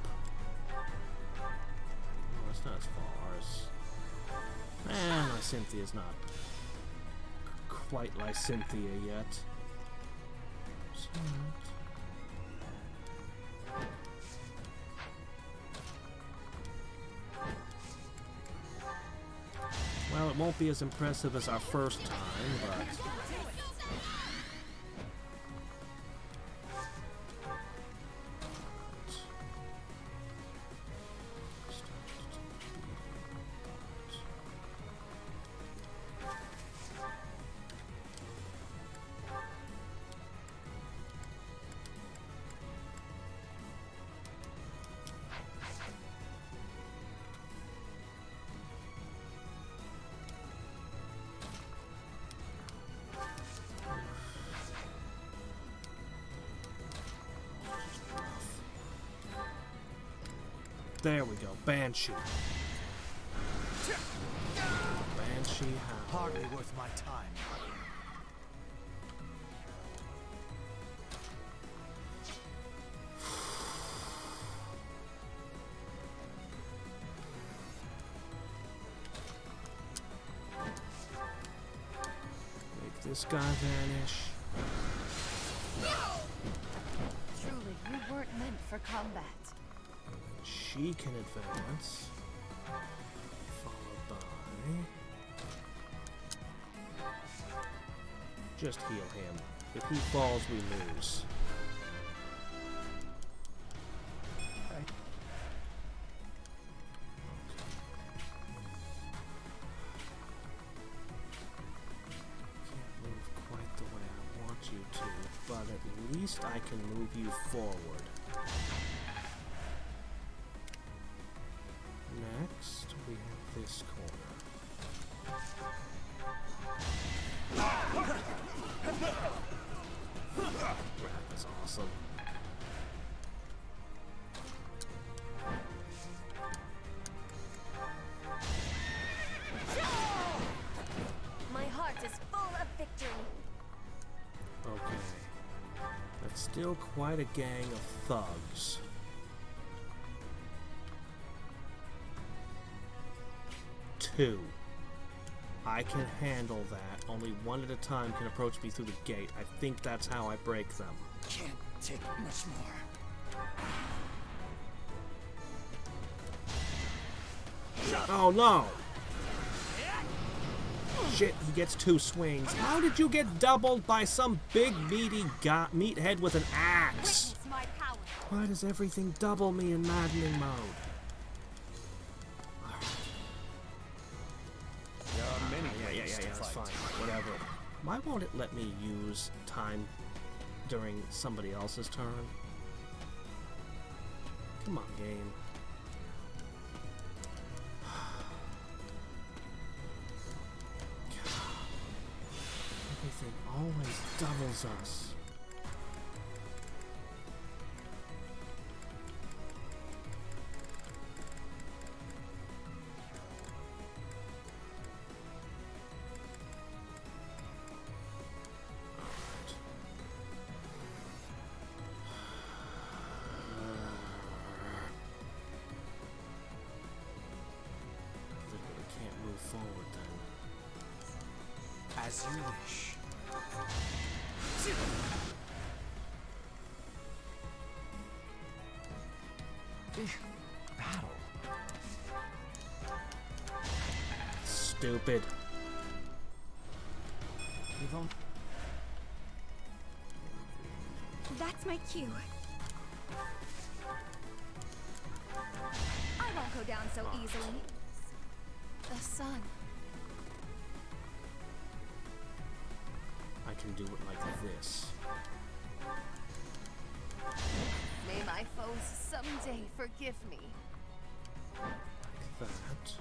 Oh, it's not as far as... Lycynthia's not quite Lycynthia yet. Well, it won't be as impressive as our first time, but... There we go, Banshee. Banshee Hound. Hardly worth my time. Make this guy vanish. Truly, you weren't meant for combat. She can advance. Followed by... Just heal him. If he falls, we lose. Okay. Can't move quite the way I want you to, but at least I can move you forward. Next, we have this corner. Wrap is awesome. My heart is full of victory. Okay. That's still quite a gang of thugs. Two. I can handle that. Only one at a time can approach me through the gate. I think that's how I break them. Can't take much more. Oh no! Shit, he gets 2 swings. How did you get doubled by some big meaty meathead with an axe? Witness my power. Why does everything double me in maddening mode? There are many Yeah, ways to it's fight. fine. Whatever. Why won't it let me use time during somebody else's turn? Come on, game. Everything always doubles us. Forward then. As you wish. Battle. Stupid. That's my cue. I won't go down so easily. The sun. I can do it like this. May my foes someday forgive me. Like that.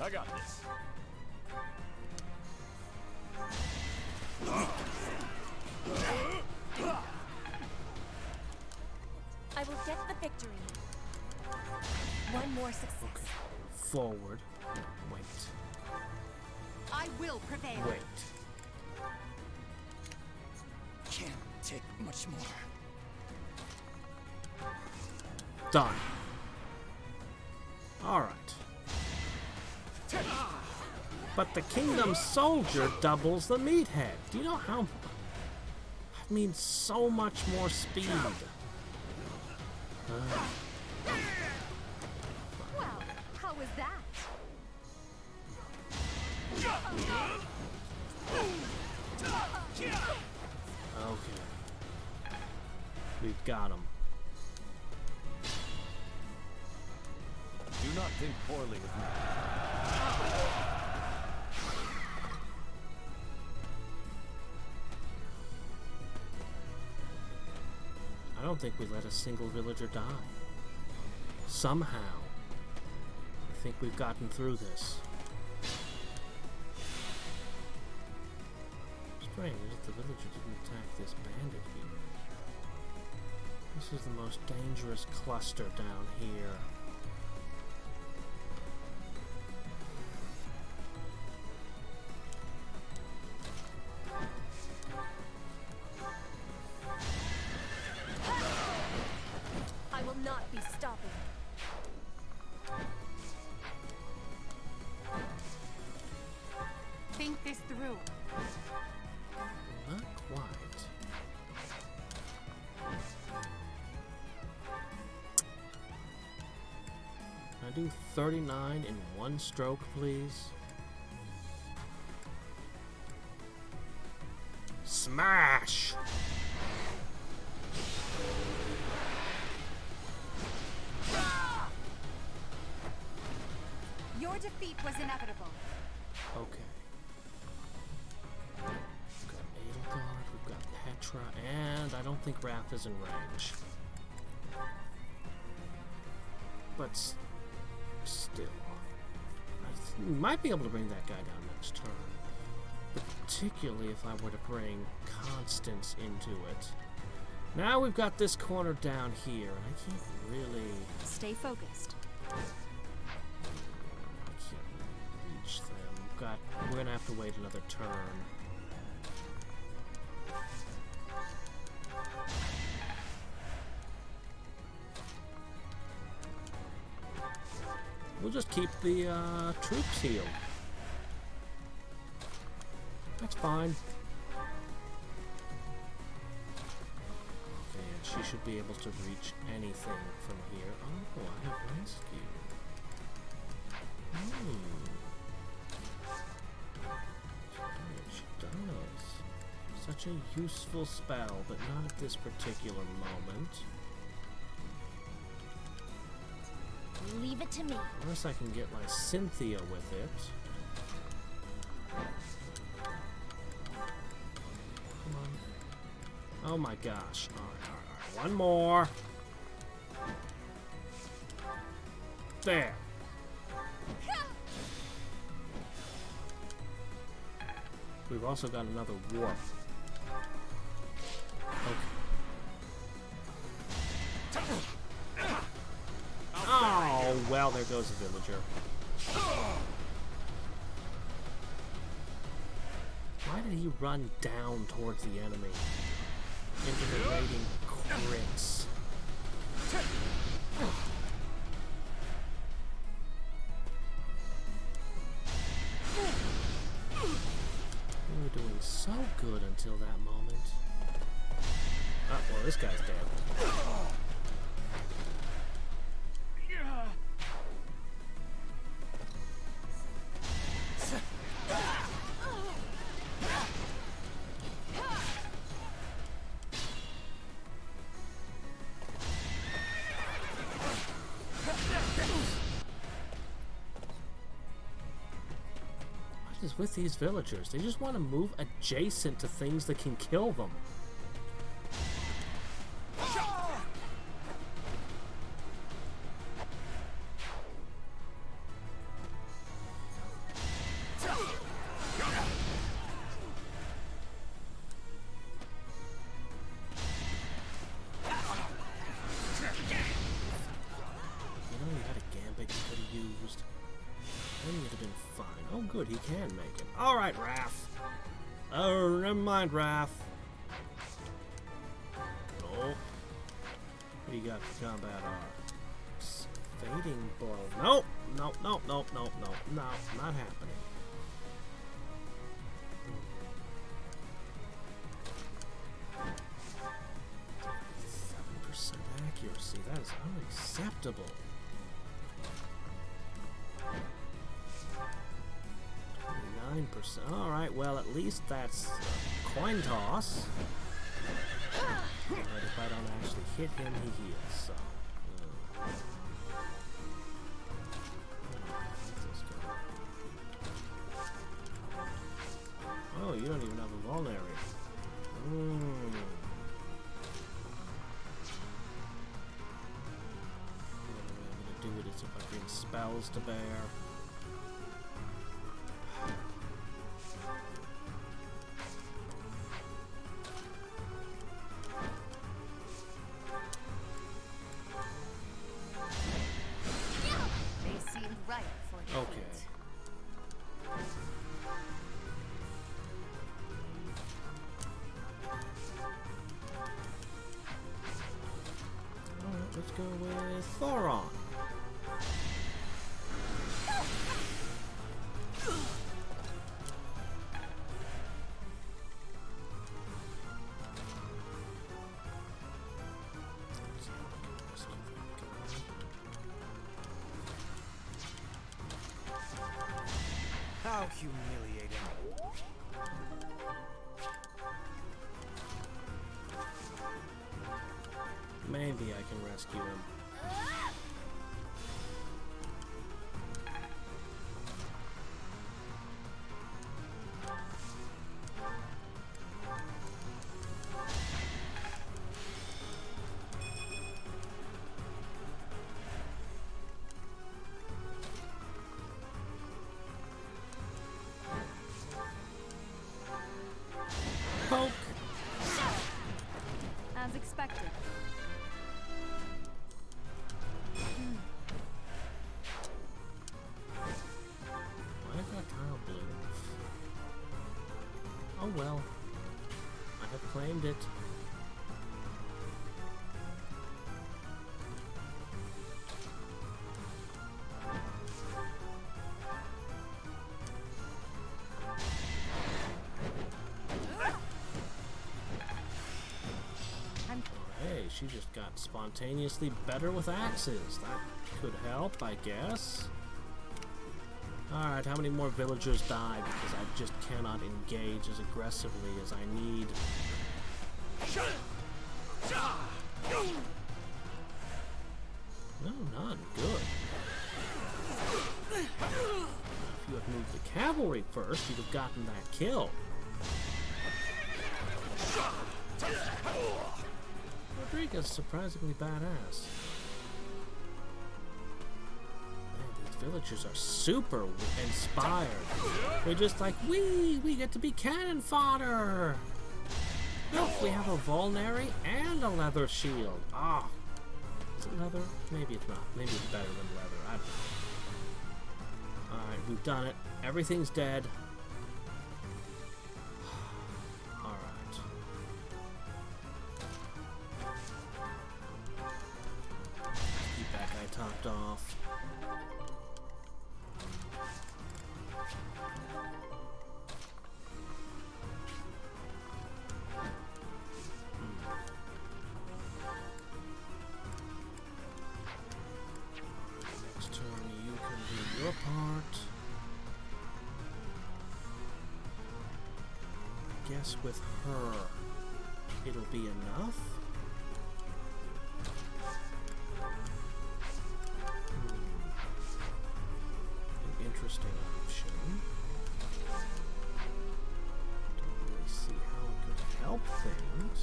I got this. I will get the victory. One more success. Okay. Forward. Wait. I will prevail. Wait. Can't take much more. Done. Alright. But the Kingdom Soldier doubles the meathead. Do you know how... That means so much more speed. Well, how was that? Okay. We've got him. Do not think poorly of me. I don't think we let a single villager die. Somehow, I think we've gotten through this. Strange that the villager didn't attack this bandit here. This is the most dangerous cluster down here. I will not be stopping. Think this through. Not quite. Can I do 39 in one stroke, please? Smash! Your defeat was inevitable. Okay. We've got Edelgard, we've got Petra, and I don't think Raph is in range. But still. I might be able to bring that guy down next turn. Particularly if I were to bring Constance into it. Now we've got this corner down here, and I can't really... Stay focused. reach them. We're gonna have to wait another turn. We'll just keep the troops healed. That's fine. Okay, and she should be able to reach anything from here. Oh, I have rescue. She does. Such a useful spell, but not at this particular moment. Leave it to me. Unless I can get my Cynthia with it. Come on. Oh my gosh. Alright. One more. There. 1 We've also got another warp. Okay. Oh, well, there goes a villager. Why did he run down towards the enemy? Into the raiding crits. We were doing so good until that moment. Oh, well, this guy's dead. What is with these villagers? They just want to move adjacent to things that can kill them. Good, he can make it. Alright, Raph. Oh, never mind, Raph. Oh. What do you got for combat R? Fading blow. Nope. Nope, nope, nope, nope, nope. No, not happening. %, accuracy. That is unacceptable. 9%. Alright, well, at least that's a coin toss. But if I don't actually hit him, he heals, so. Oh, you don't even have a vulnerary. What I'm gonna do it is if I bring spells to bear. Let's go with Thoron. How humiliating. Maybe I can rescue him. Poke! As expected. Oh well, I have claimed it. Hey, she just got spontaneously better with axes. That could help, I guess. Alright, how many more villagers die because I just cannot engage as aggressively as I need? No, none. Good. If you had moved the cavalry first, you'd have gotten that kill. Rodriguez is surprisingly badass. Man, these villagers are super inspired. They're just like, we get to be cannon fodder. Look, we have a vulnerary and a leather shield. Ah, is it leather? Maybe it's not. Maybe it's better than leather. I don't know. Alright, we've done it. Everything's dead. Alright. Keep that guy topped off. Next turn, you can do your part. Guess with her, it'll be enough. An interesting option. Don't really see how it could help things.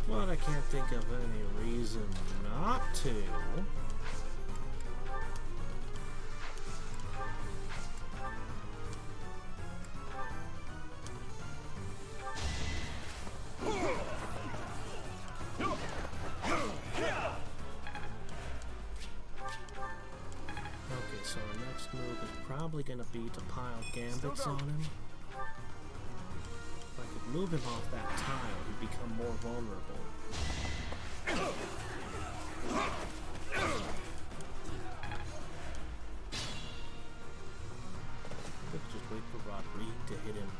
But I can't think of any reason not to. Okay, so our next move is probably going to be to pile gambits on him. If I could move him off that tile, he'd become more vulnerable. Let's just wait for Rodrigue to hit him.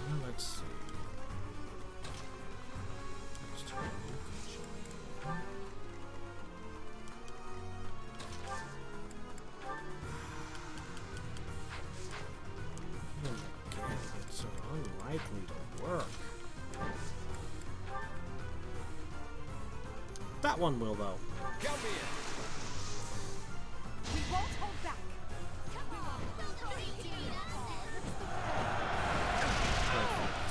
Well, let's see. Next turn, you can join in. Even the gambits are unlikely to work. That one will, though. We won't hold back. Perfect.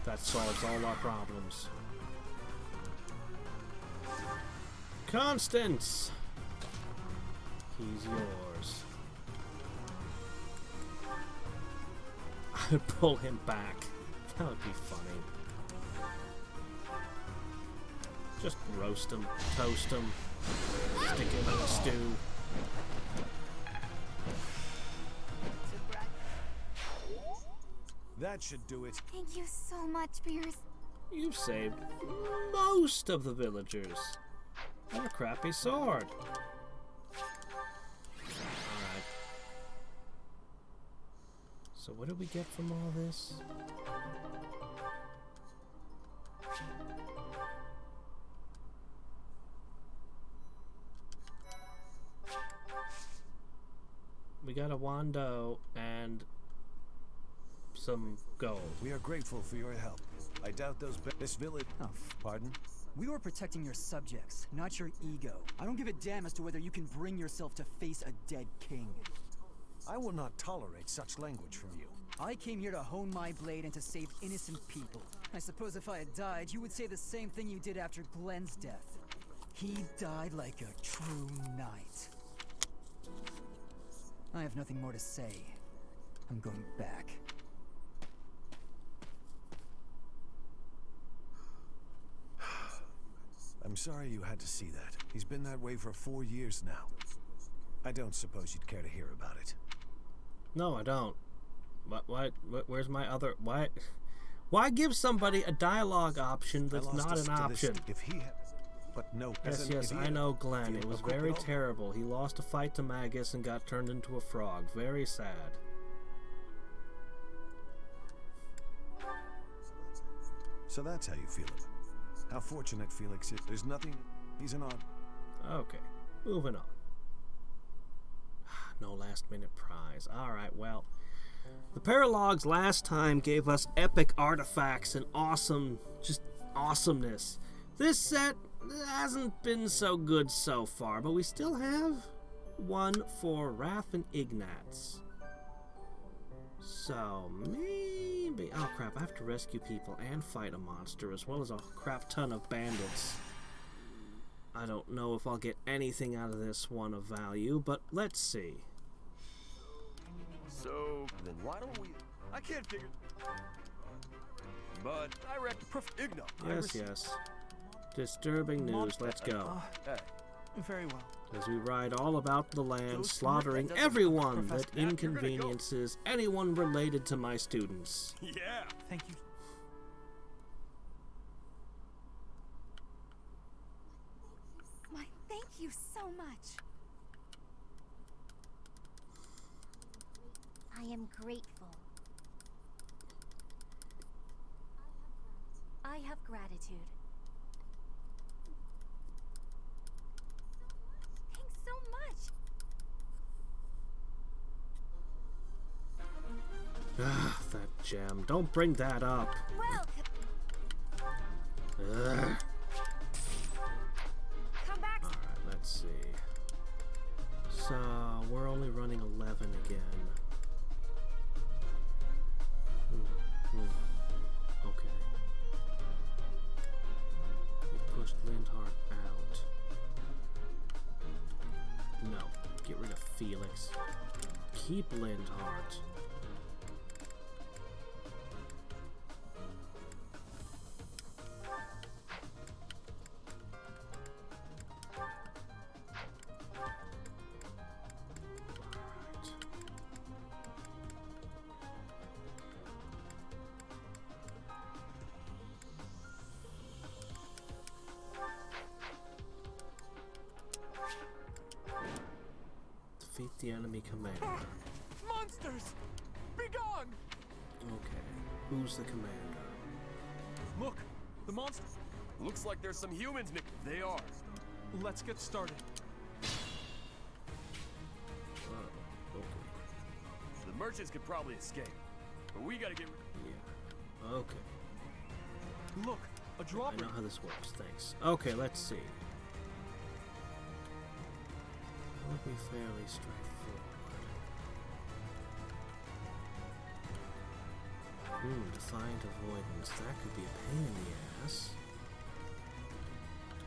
That solves all our problems. Constance! He's yours. I'd pull him back. That would be funny. Just roast him, toast him, stick him in a stew. That should do it. Thank you so much for your... You've saved most of the villagers. And a crappy sword. Alright. So what do we get from all this? We got a Wando and some gold. We are grateful for your help. I doubt this village... Oh, Pardon? we were protecting your subjects, not your ego. I don't give a damn as to whether you can bring yourself to face a dead king. I will not tolerate such language from you. I came here to hone my blade and to save innocent people. I suppose if I had died, you would say the same thing you did after Glenn's death. He died like a true knight. I have nothing more to say. I'm going back. I'm sorry you had to see that. He's been that way for 4 years now. I don't suppose you'd care to hear about it. No, I don't. Where's my other... Why give somebody a dialogue option that's not an option? If he had... But no... Yes, I know Glenn. It was very terrible. He lost a fight to Magus and got turned into a frog. Very sad. So that's how you feel it. How fortunate Felix is. There's nothing... He's an odd... Okay, moving on. No last minute prize. Alright, well... The paralogues last time gave us epic artifacts and awesome... just awesomeness. This set hasn't been so good so far, but we still have one for Raph and Ignatz. So, maybe... Oh, crap. I have to rescue people and fight a monster, as well as a crap ton of bandits. I don't know if I'll get anything out of this one of value, but let's see. So, then why don't we... I can't figure... But I reckon... Yes, yes. Disturbing news. Let's go. Very well. As we ride all about the land, slaughtering everyone that inconveniences anyone related to my students. Yeah. Thank you. Why, thank you so much. I am grateful. I have gratitude. Thanks so much. Ah, that gem. Don't bring that up. Well, Ugh. come back. Alright, let's see. So, we're only running 11 again. Okay. We pushed Lindhart out. No. Get rid of Felix. Keep Lindhart. Defeat the enemy commander. Monsters! Be gone! Okay. Who's the commander? Look, the monster. Looks like there's some humans, Nick. They are. Let's get started. Oh, okay. The merchants could probably escape, but we gotta get rid... Yeah. Okay. Look, a I drawbridge. know how this works, thanks. Okay, let's see. That would be fairly straightforward. Defiant avoidance. That could be a pain in the ass.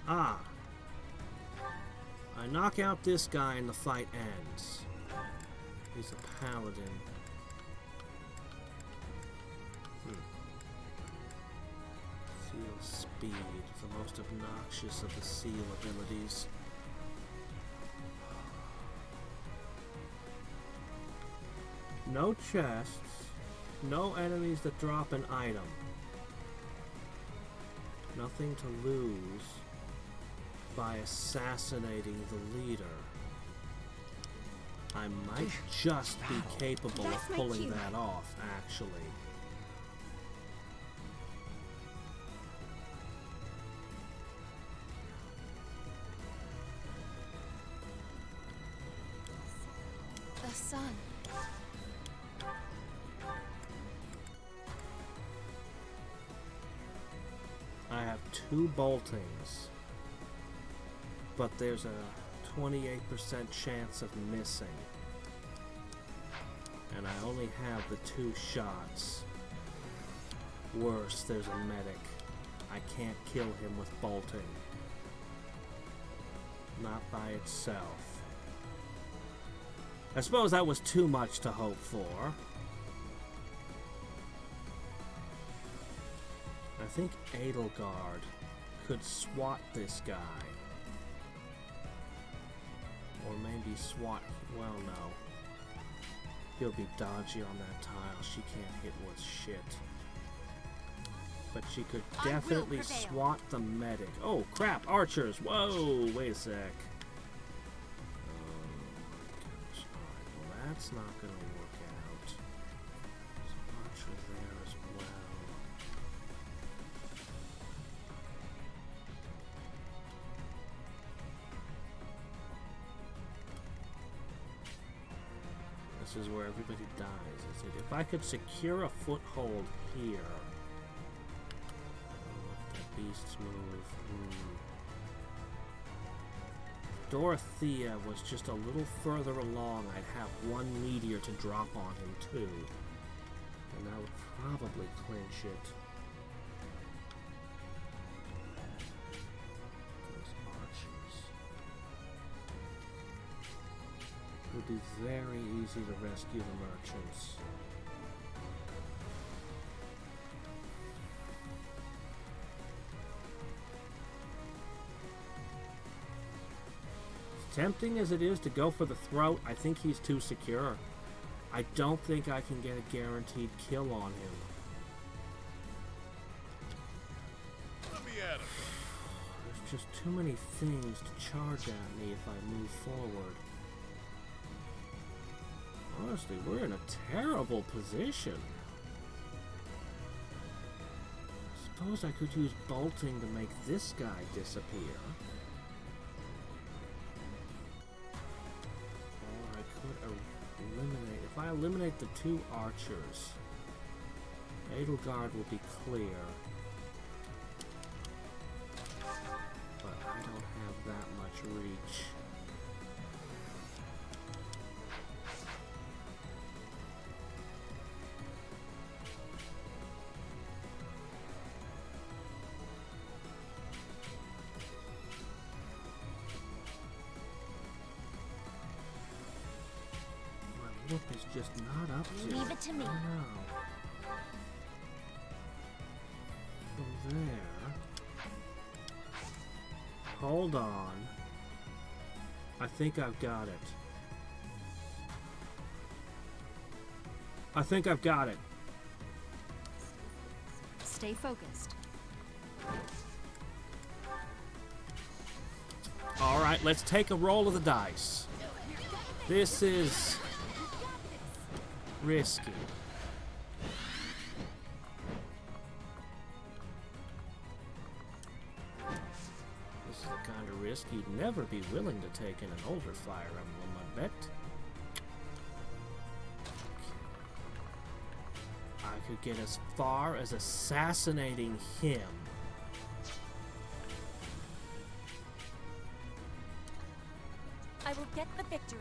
Ah! I knock out this guy and the fight ends. He's a paladin. Seal speed, the most obnoxious of the seal abilities. No chests, no enemies that drop an item. Nothing to lose by assassinating the leader. I might just be capable of That's my pulling cue. that off, actually. The sun. I have 2 boltings, but there's a 28% chance of missing. And I only have the 2 shots. Worse, there's a medic. I can't kill him with bolting. Not by itself. I suppose that was too much to hope for. I think Edelgard could swat this guy. Or maybe swat... well, no. He'll be dodgy on that tile. She can't hit with shit. But she could I will definitely prevail. swat the medic. Oh, crap! Archers! Whoa! Wait a sec. Oh my gosh. Alright, well that's not gonna work out. There's an archer there as well. This is where everybody dies, is it? If I could secure a foothold here. If the beasts move. Dorothea was just a little further along, I'd have one meteor to drop on him too. And that would probably clinch it. Those archers. It would be very easy to rescue the merchants. Tempting as it is to go for the throat, I think he's too secure. I don't think I can get a guaranteed kill on him. Let me at him. There's just too many things to charge at me if I move forward. Honestly, we're in a terrible position. I suppose I could use bolting to make this guy disappear. Eliminate. If I eliminate the two archers, Edelgard will be clear. But I don't have that much reach. Whoop is just not up to Leave it to me. I know. From there. Hold on. I think I've got it. I think I've got it. Stay focused. Alright, let's take a roll of the dice. This is risky. This is the kind of risk you'd never be willing to take in an older Fire Emblem, I bet. I could get as far as assassinating him. I will get the victory.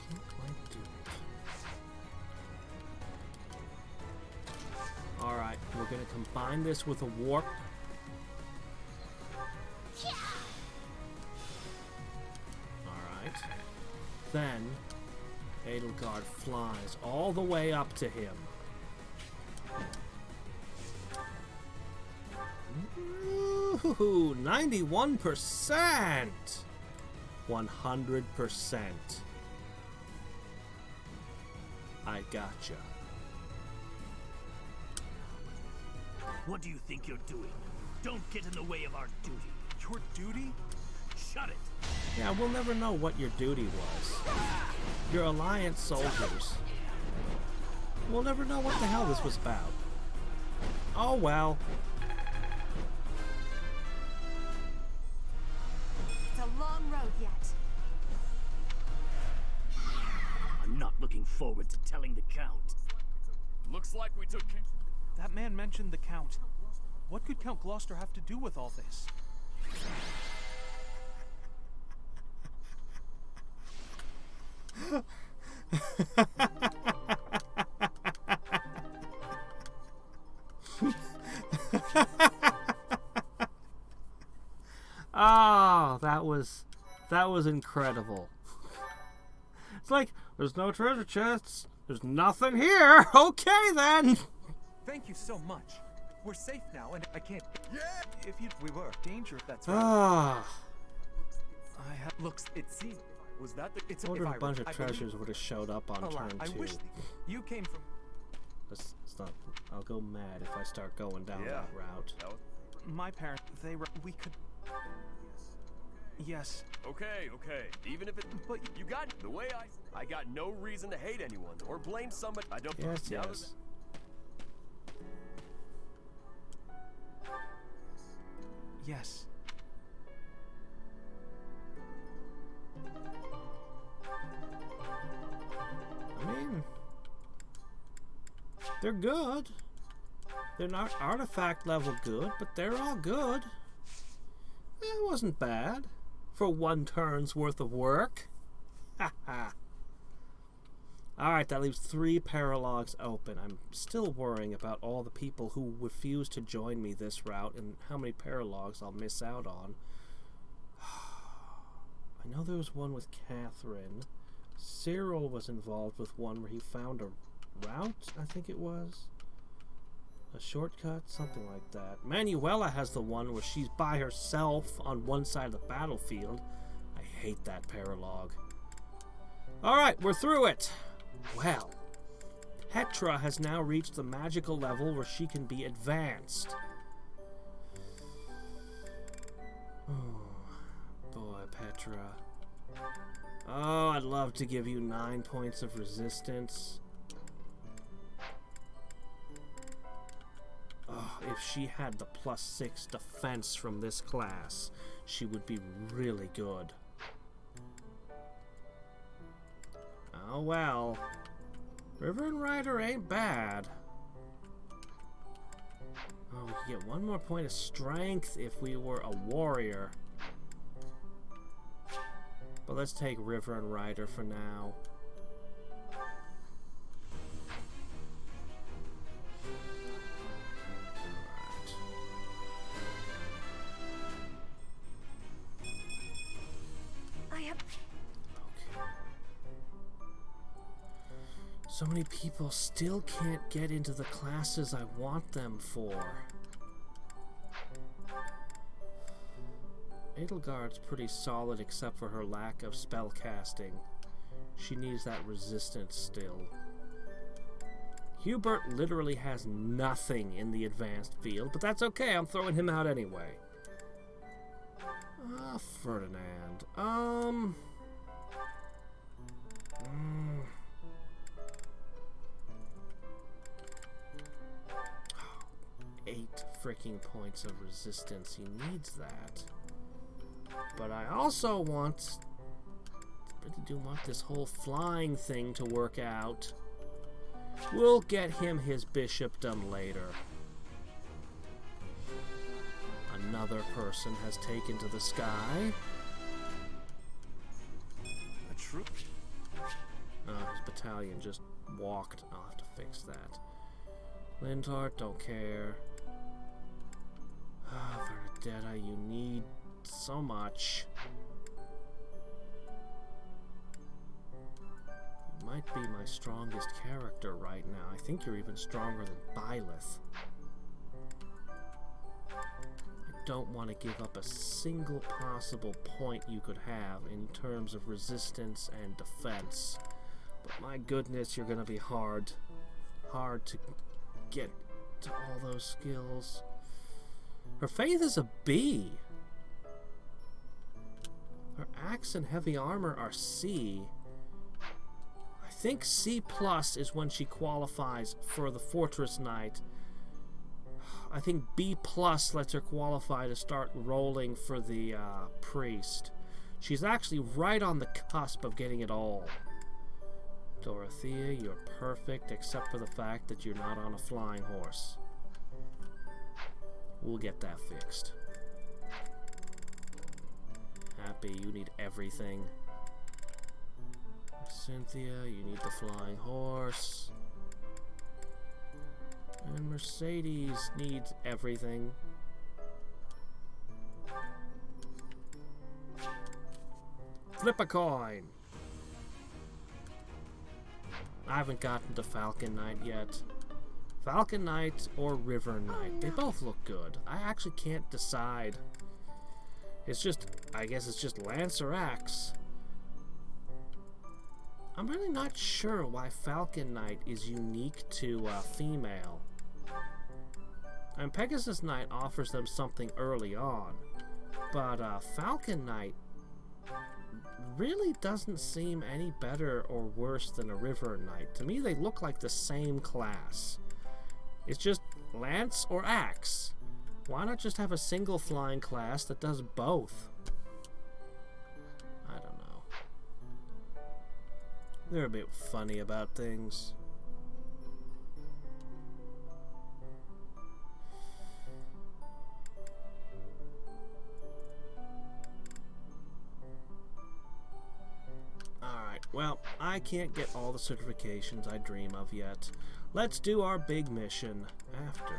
Can't quite do it. Alright, we're gonna combine this with a warp. Alright. Then, Edelgard flies all the way up to him. Ooh, 91%! 100%. I gotcha. What do you think you're doing? Don't get in the way of our duty. Your duty? Shut it! Yeah, we'll never know what your duty was. Your Alliance soldiers. We'll never know what the hell this was about. Oh well. It's a long road yet. I'm not looking forward to telling the Count. Looks like we took... That man mentioned the Count. What could Count Gloucester have to do with all this? Oh, that was incredible. It's like, there's no treasure chests. There's nothing here. Okay then. Thank you so much. We're safe now, and I can't. Yeah! If you, we were danger. That's right. Ah. I have. Looks. It seems. Was that the? It's I wonder if a bunch of I treasures would have showed up on believe, turn I 2. wish you came from. Let's stop. I'll go mad if I start going down Yeah. that route. That was... My parents. They were. We could. Yes. Okay, okay. Even if it... But You got... The way I got no reason to hate anyone or blame somebody. I don't... Yes, Now yes. yes. I mean, they're good. They're not artifact level good, but they're all good. It wasn't bad for one turn's worth of work. Ha ha. Alright, that leaves 3 paralogues open. I'm still worrying about all the people who refuse to join me this route and how many paralogues I'll miss out on. I know there was one with Catherine. Cyril was involved with one where he found a route, I think it was. A shortcut, something like that. Manuela has the one where she's by herself on one side of the battlefield. I hate that paralogue. Alright, we're through it. Well, Petra has now reached the magical level where she can be advanced. Oh, boy, Petra. Oh, I'd love to give you 9 points of resistance. Oh, if she had the +6 defense from this class, she would be really good. Oh well. River and Rider ain't bad. Oh, we could get 1 more point of strength if we were a warrior. But let's take River and Rider for now. So many people still can't get into the classes I want them for. Edelgard's pretty solid except for her lack of spell casting. She needs that resistance still. Hubert literally has nothing in the advanced field, but that's okay, I'm throwing him out anyway. Ferdinand. 8 freaking points of resistance. He needs that. But I also want this whole flying thing to work out. We'll get him his bishopdom later. Another person has taken to the sky. A troop? His battalion just walked. I'll have to fix that. Lindhart, don't care. Verdetta, you need so much. You might be my strongest character right now. I think you're even stronger than Byleth. I don't want to give up a single possible point you could have in terms of resistance and defense. But my goodness, you're going to be hard to get to all those skills. Her faith is a B. Her axe and heavy armor are C. I think C+ is when she qualifies for the Fortress Knight. I think B+ lets her qualify to start rolling for the Priest. She's actually right on the cusp of getting it all. Dorothea, you're perfect except for the fact that you're not on a flying horse. We'll get that fixed. Happy, you need everything. Cynthia, you need the flying horse. And Mercedes needs everything. Flip a coin! I haven't gotten to Falcon Knight yet. Falcon Knight or River Knight. They both look good. I actually can't decide. It's just, I guess it's just Lance or Axe. I'm really not sure why Falcon Knight is unique to female. And Pegasus Knight offers them something early on. But Falcon Knight really doesn't seem any better or worse than a River Knight. To me, they look like the same class. It's just Lance or Axe. Why not just have a single flying class that does both? I don't know. They're a bit funny about things. Well, I can't get all the certifications I dream of yet. Let's do our big mission after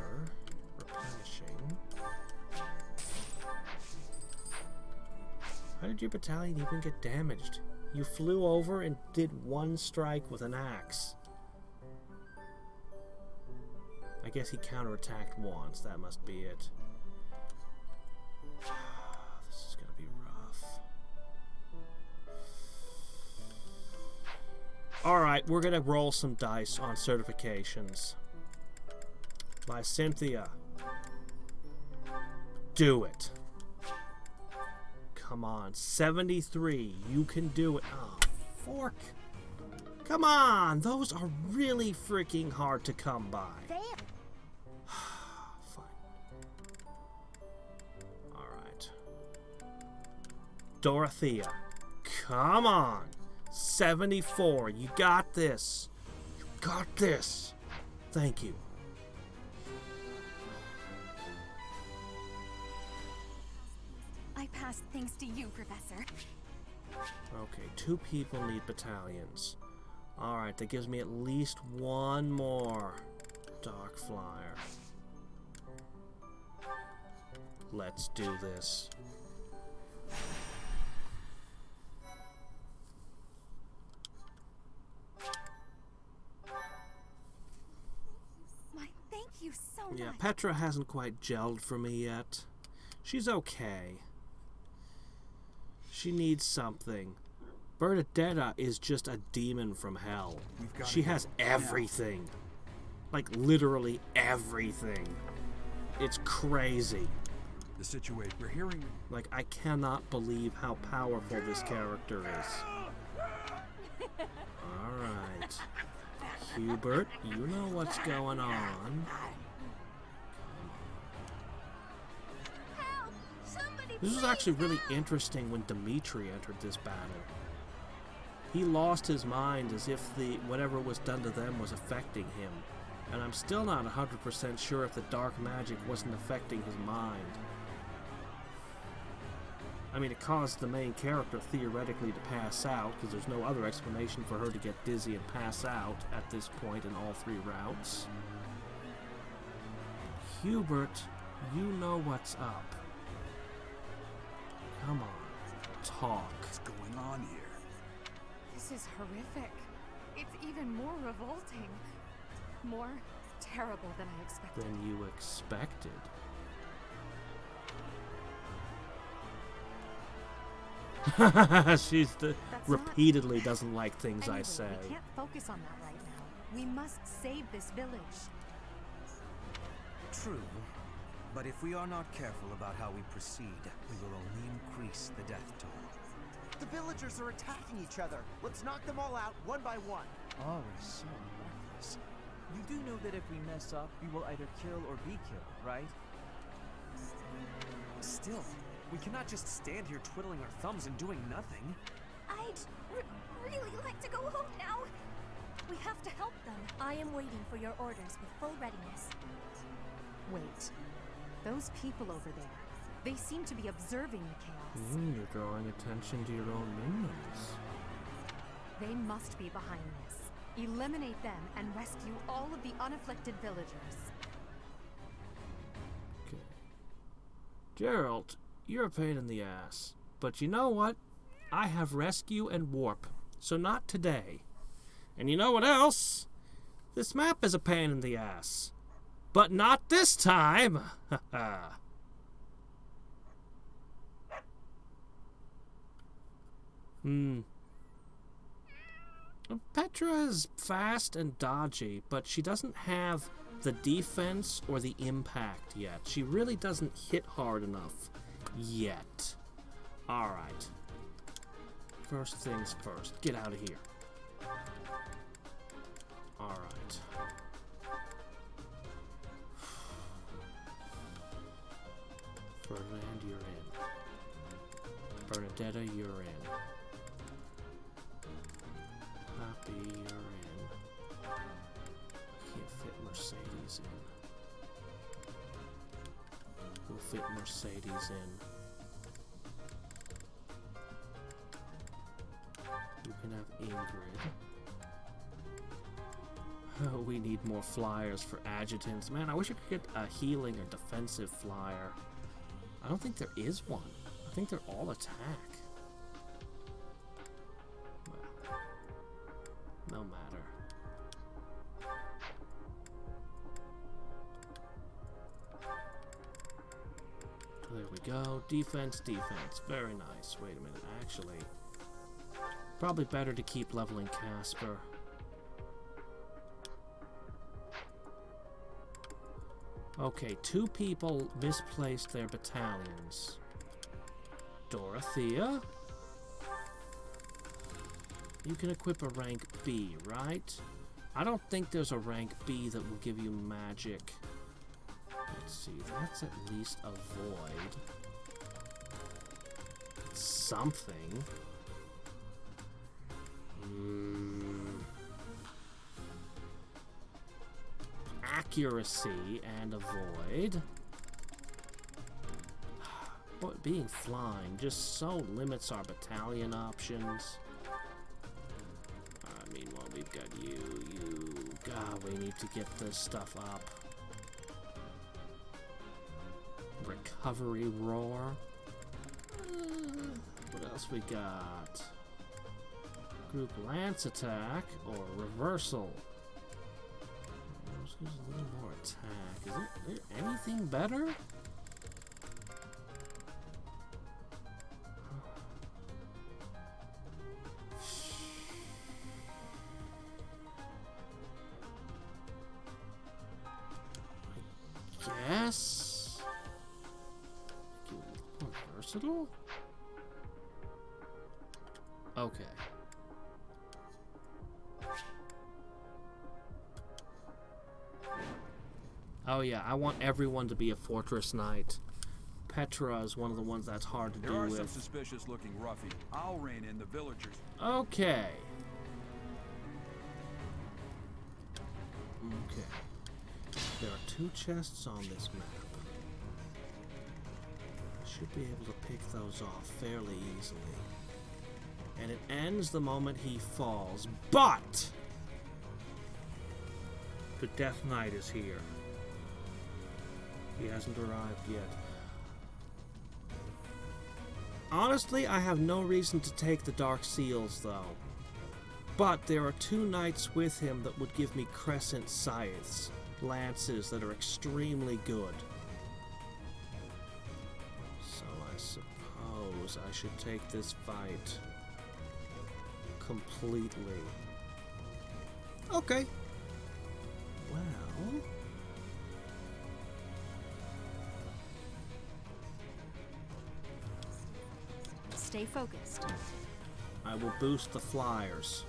replenishing. How did your battalion even get damaged? You flew over and did one strike with an axe. I guess he counterattacked once. That must be it. This is gonna be rough. Alright, we're gonna roll some dice on certifications. My Cynthia. Do it. Come on, 73. You can do it. Oh, fork. Come on, those are really freaking hard to come by. Fine. Alright. Dorothea. Come on. 74. You got this. You got this. Thank you. I passed thanks to you, Professor. Okay, 2 people need battalions. Alright, that gives me at least one more Dark Flyer. Let's do this. Thank you so much. Yeah, Petra hasn't quite gelled for me yet. She's okay. She needs something. Bernadetta is just a demon from hell. She has everything. Like, literally everything. It's crazy. The situation we're hearing. Like, I cannot believe how powerful this character is. Alright. Hubert, you know what's going on. This was actually really interesting when Dimitri entered this battle. He lost his mind as if whatever was done to them was affecting him. And I'm still not 100% sure if the dark magic wasn't affecting his mind. I mean, it caused the main character theoretically to pass out, because there's no other explanation for her to get dizzy and pass out at this point in all 3 routes. Hubert, you know what's up. Come on, talk. What's going on here? This is horrific. It's even more revolting. More terrible than I expected. Than you expected. She's repeatedly doesn't like things I say. We can't focus on that right now. We must save this village. True. But if we are not careful about how we proceed, we will only increase the death toll. The villagers are attacking each other. Let's knock them all out one by one. Oh, so reckless. You do know that if we mess up, we will either kill or be killed, right? Still, we cannot just stand here twiddling our thumbs and doing nothing. I'd really like to go home now. We have to help them. I am waiting for your orders with full readiness. Wait. Those people over there, they seem to be observing the chaos. You're drawing attention to your own minions. They must be behind this. Eliminate them and rescue all of the unafflicted villagers. Okay. Geralt, you're a pain in the ass. But you know what? I have rescue and warp. So not today. And you know what else? This map is a pain in the ass. But not this time! Petra is fast and dodgy, but she doesn't have the defense or the impact yet. She really doesn't hit hard enough yet. Alright. First things first. Get out of here. Alright. Ferdinand, you're in. Bernadetta, you're in. Happy, you're in. Can't fit Mercedes in. We'll fit Mercedes in. You can have with Ingrid. Oh, we need more flyers for adjutants. Man, I wish I could get a healing or defensive flyer. I don't think there is one. I think they're all attack. Well, no matter. There we go. Defense, defense. Very nice. Wait a minute. Actually, probably better to keep leveling Casper. Okay, 2 people misplaced their battalions. Dorothea? You can equip a rank B, right? I don't think there's a rank B that will give you magic. Let's see, that's at least a void. Something. Accuracy and a void. Boy, being flying just so limits our battalion options. Meanwhile, we've got you. God, we need to get this stuff up. Recovery roar. What else we got? Group lance attack or reversal. Let's use a little more attack. Is there anything better? I guess. Make you a little more versatile? Okay. Oh yeah, I want everyone to be a fortress knight. Petra is one of the ones that's hard to do with. There are some suspicious-looking ruffians. I'll rein in the villagers. Okay. Okay. There are 2 chests on this map. I should be able to pick those off fairly easily. And it ends the moment he falls, but the Death Knight is here. He hasn't arrived yet. Honestly, I have no reason to take the Dark Seals, though. But there are 2 knights with him that would give me crescent scythes, lances that are extremely good. So I suppose I should take this fight completely. Okay. Well... Stay focused. I will boost the flyers.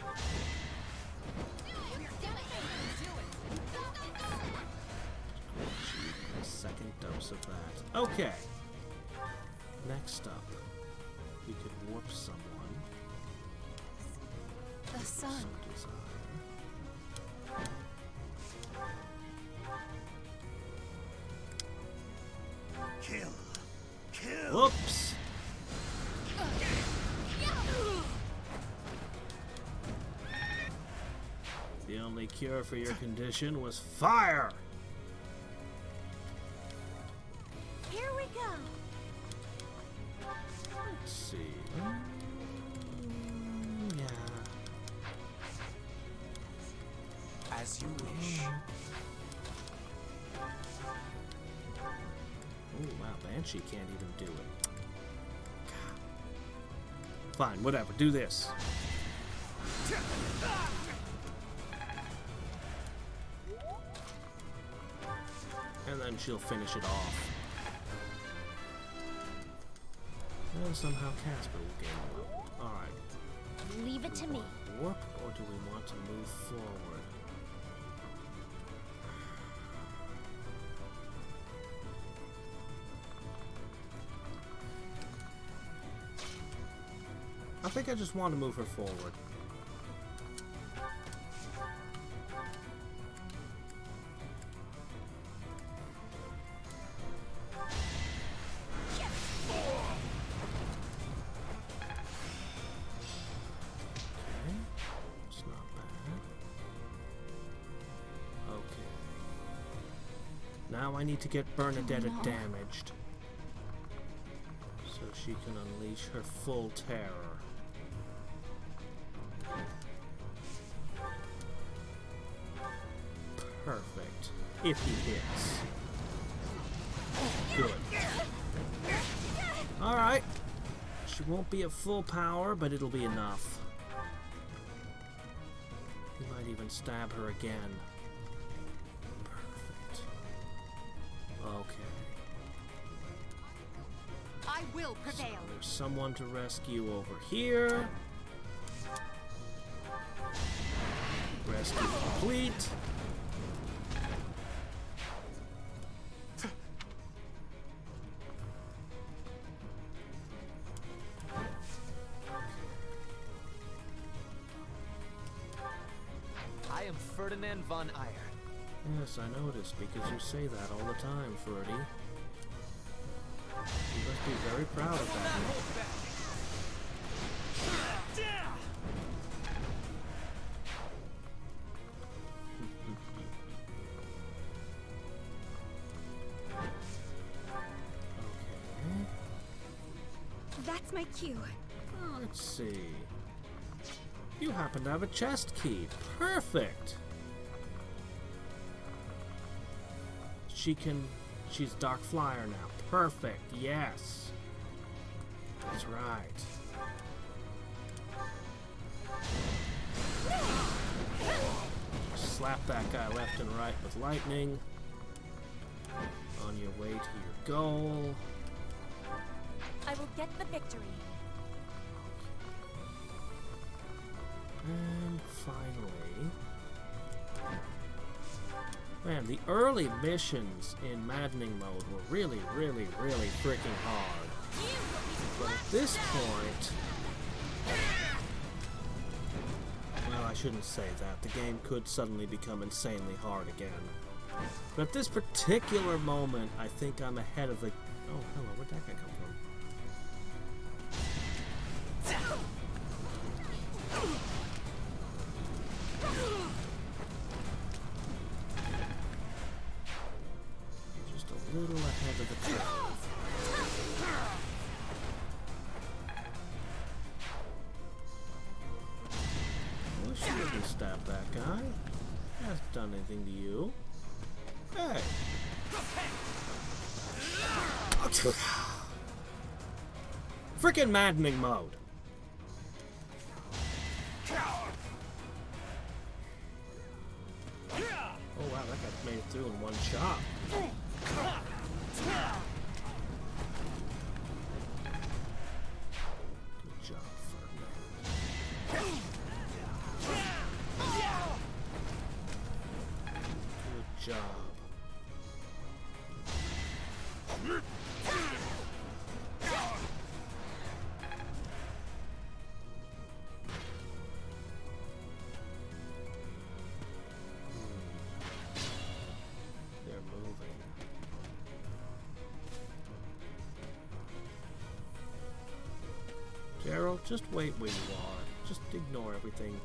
A second dose of that. Okay. Next up, we could warp someone. The sun. Kill. Kill. Whoops. The only cure for your condition was fire! Here we go. Let's see. Yeah. As you wish. Oh wow, Banshee can't even do it. Fine, whatever, do this. And then she'll finish it off. And somehow Casper will gain a level. Alright. Leave it to me. Warp, or do we want to move forward? I think I just want to move her forward. Now I need to get Bernadetta damaged, so she can unleash her full terror. Perfect. If he hits. Good. Alright. She won't be at full power, but it'll be enough. He might even stab her again. Perfect. Okay. I will prevail. So there's someone to rescue over here. Rescue complete. I am Ferdinand von Eyre. Yes, I noticed, because you say that all the time, Ferdy. You must be very proud of that. That's my cue. Let's see. You happen to have a chest key. Perfect. She's Dark Flyer now. Perfect. Yes. That's right. Slap that guy left and right with lightning. On your way to your goal. I will get the victory. And finally... Man, the early missions in Maddening mode were really, really, really freaking hard. But at this point... Well, I shouldn't say that. The game could suddenly become insanely hard again. But at this particular moment, I think I'm ahead of the... Oh, hello, where'd that guy come from? Just a little ahead of the curve. Well, she didn't stab that guy. He hasn't done anything to you. Hey! Frickin' maddening mode. Oh wow, that guy made it through in one shot. Good job, Ferdinand. Good job. They're moving. Gerald, just wait where you are. Just ignore everything.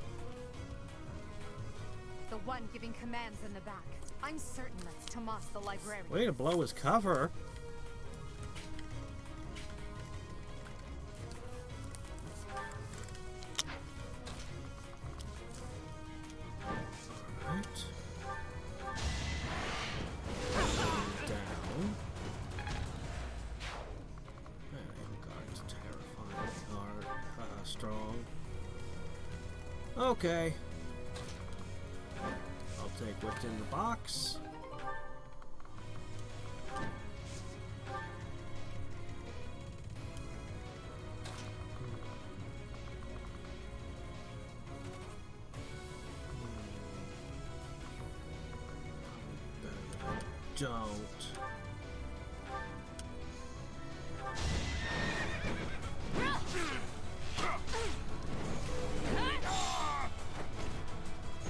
The one giving commands in the back. I'm certain that's Tomas the librarian. Way to blow his cover. Alright. Down. Man, Edelgard is terrifying hard. Strong. Okay. I'll take what's in the box. Don't.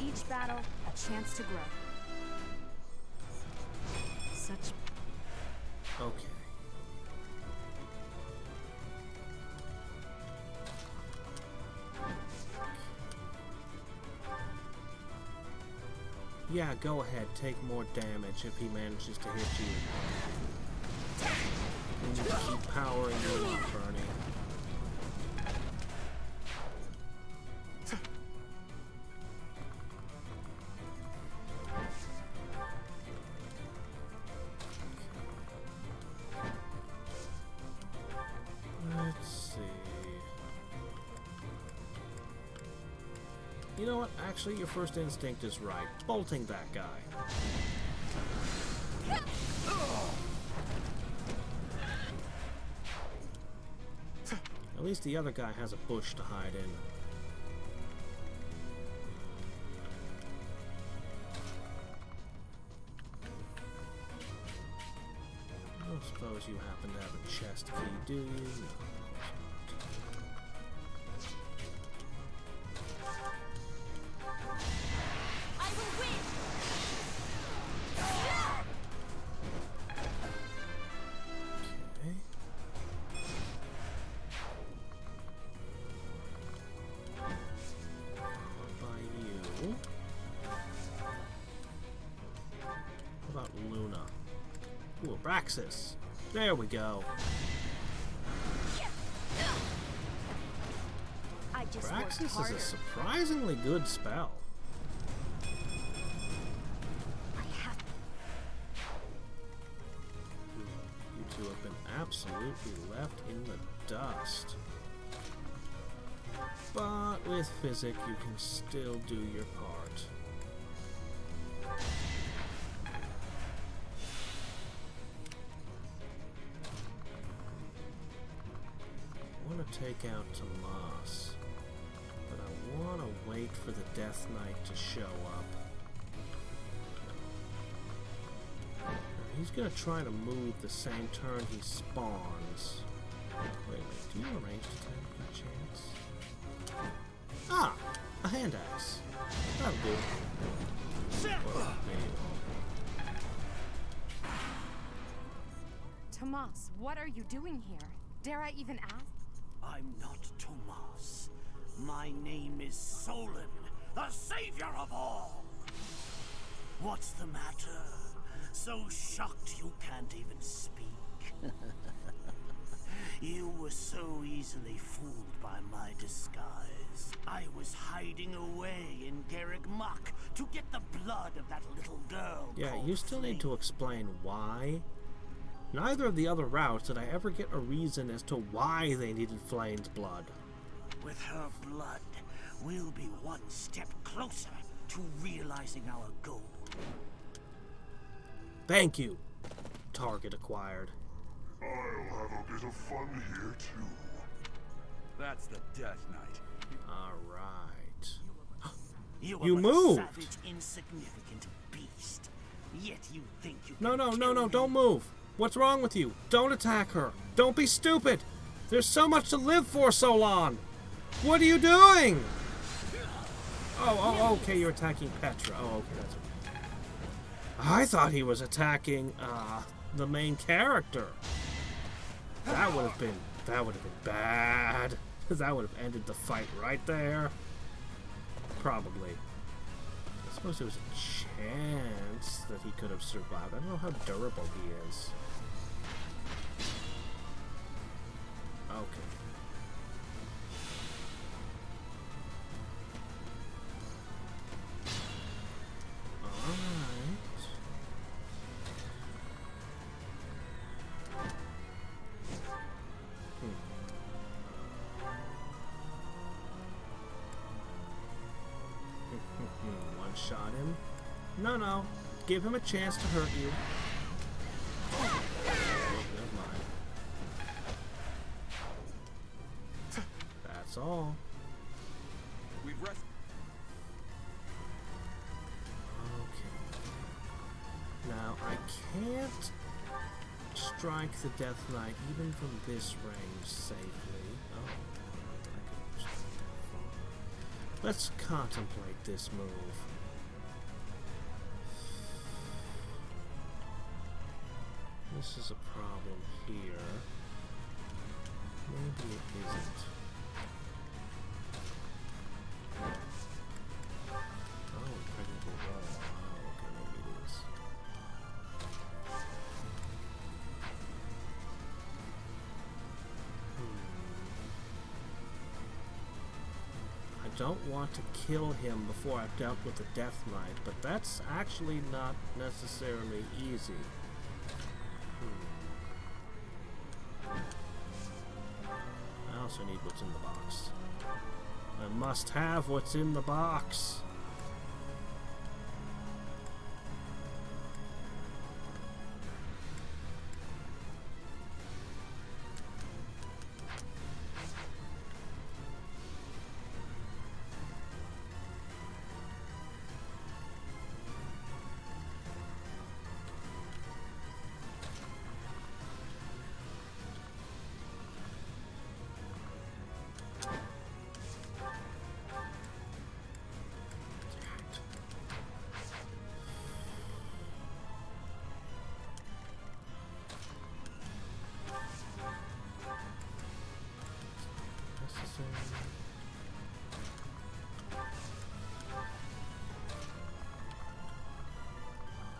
Each battle, a chance to grow. Such... Okay. Yeah, go ahead. Take more damage if he manages to hit you. And just keep powering you up, Bernie. Let's see. You know what? Actually, your first instinct is right. Bolting that guy. At least the other guy has a bush to hide in. I don't suppose you happen to have a chest key, do you? No, of course not. I will win. Okay. Followed by you. What about Luna? Ooh, Abraxas. There we go. I just worked Abraxas is harder. a surprisingly good spell. I have You two have been absolutely left in the dust. But with Physic, you can still do your part. I want to take out Tomas, but I want to wait for the Death Knight to show up. He's going to try to move the same turn he spawns. Wait a minute, do you have a ranged attack by chance? Ah! A hand axe. That'll do. Well, maybe. Tomas, what are you doing here? Dare I even ask? I'm not Tomas. My name is Solon, the savior of all. What's the matter? So shocked you can't even speak? You were so easily fooled by my disguise. I was hiding away in Garrick Mach to get the blood of that little girl. Yeah, called you still need to explain why. Neither of the other routes did I ever get a reason as to why they needed Flame's blood. With her blood, we'll be one step closer to realizing our goal. Thank you. Target acquired. I'll have a bit of fun here too. That's the Death Knight. Alright. You You are but moved! a savage, insignificant beast. Yet you think you No, can no, no, kill no, me? don't move. What's wrong with you? Don't attack her. Don't be stupid. There's so much to live for, Solon. What are you doing? Oh, okay, you're attacking Petra. Oh, okay, that's okay. I thought he was attacking, the main character. That would have been bad. That would have ended the fight right there. Probably. I suppose there was a chance that he could have survived. I don't know how durable he is. Okay. Alright. One shot him. No. Give him a chance to hurt you. Oh, never mind. That's all. We've rested. Okay. Now, I can't strike the Death Knight even from this range safely. Oh, I could strike that far. Let's contemplate this move. This is a problem here. Maybe it isn't. Oh, critical roll. Oh. I don't want to kill him before I've dealt with the Death Knight, but that's actually not necessarily easy. I also need what's in the box. I must have what's in the box.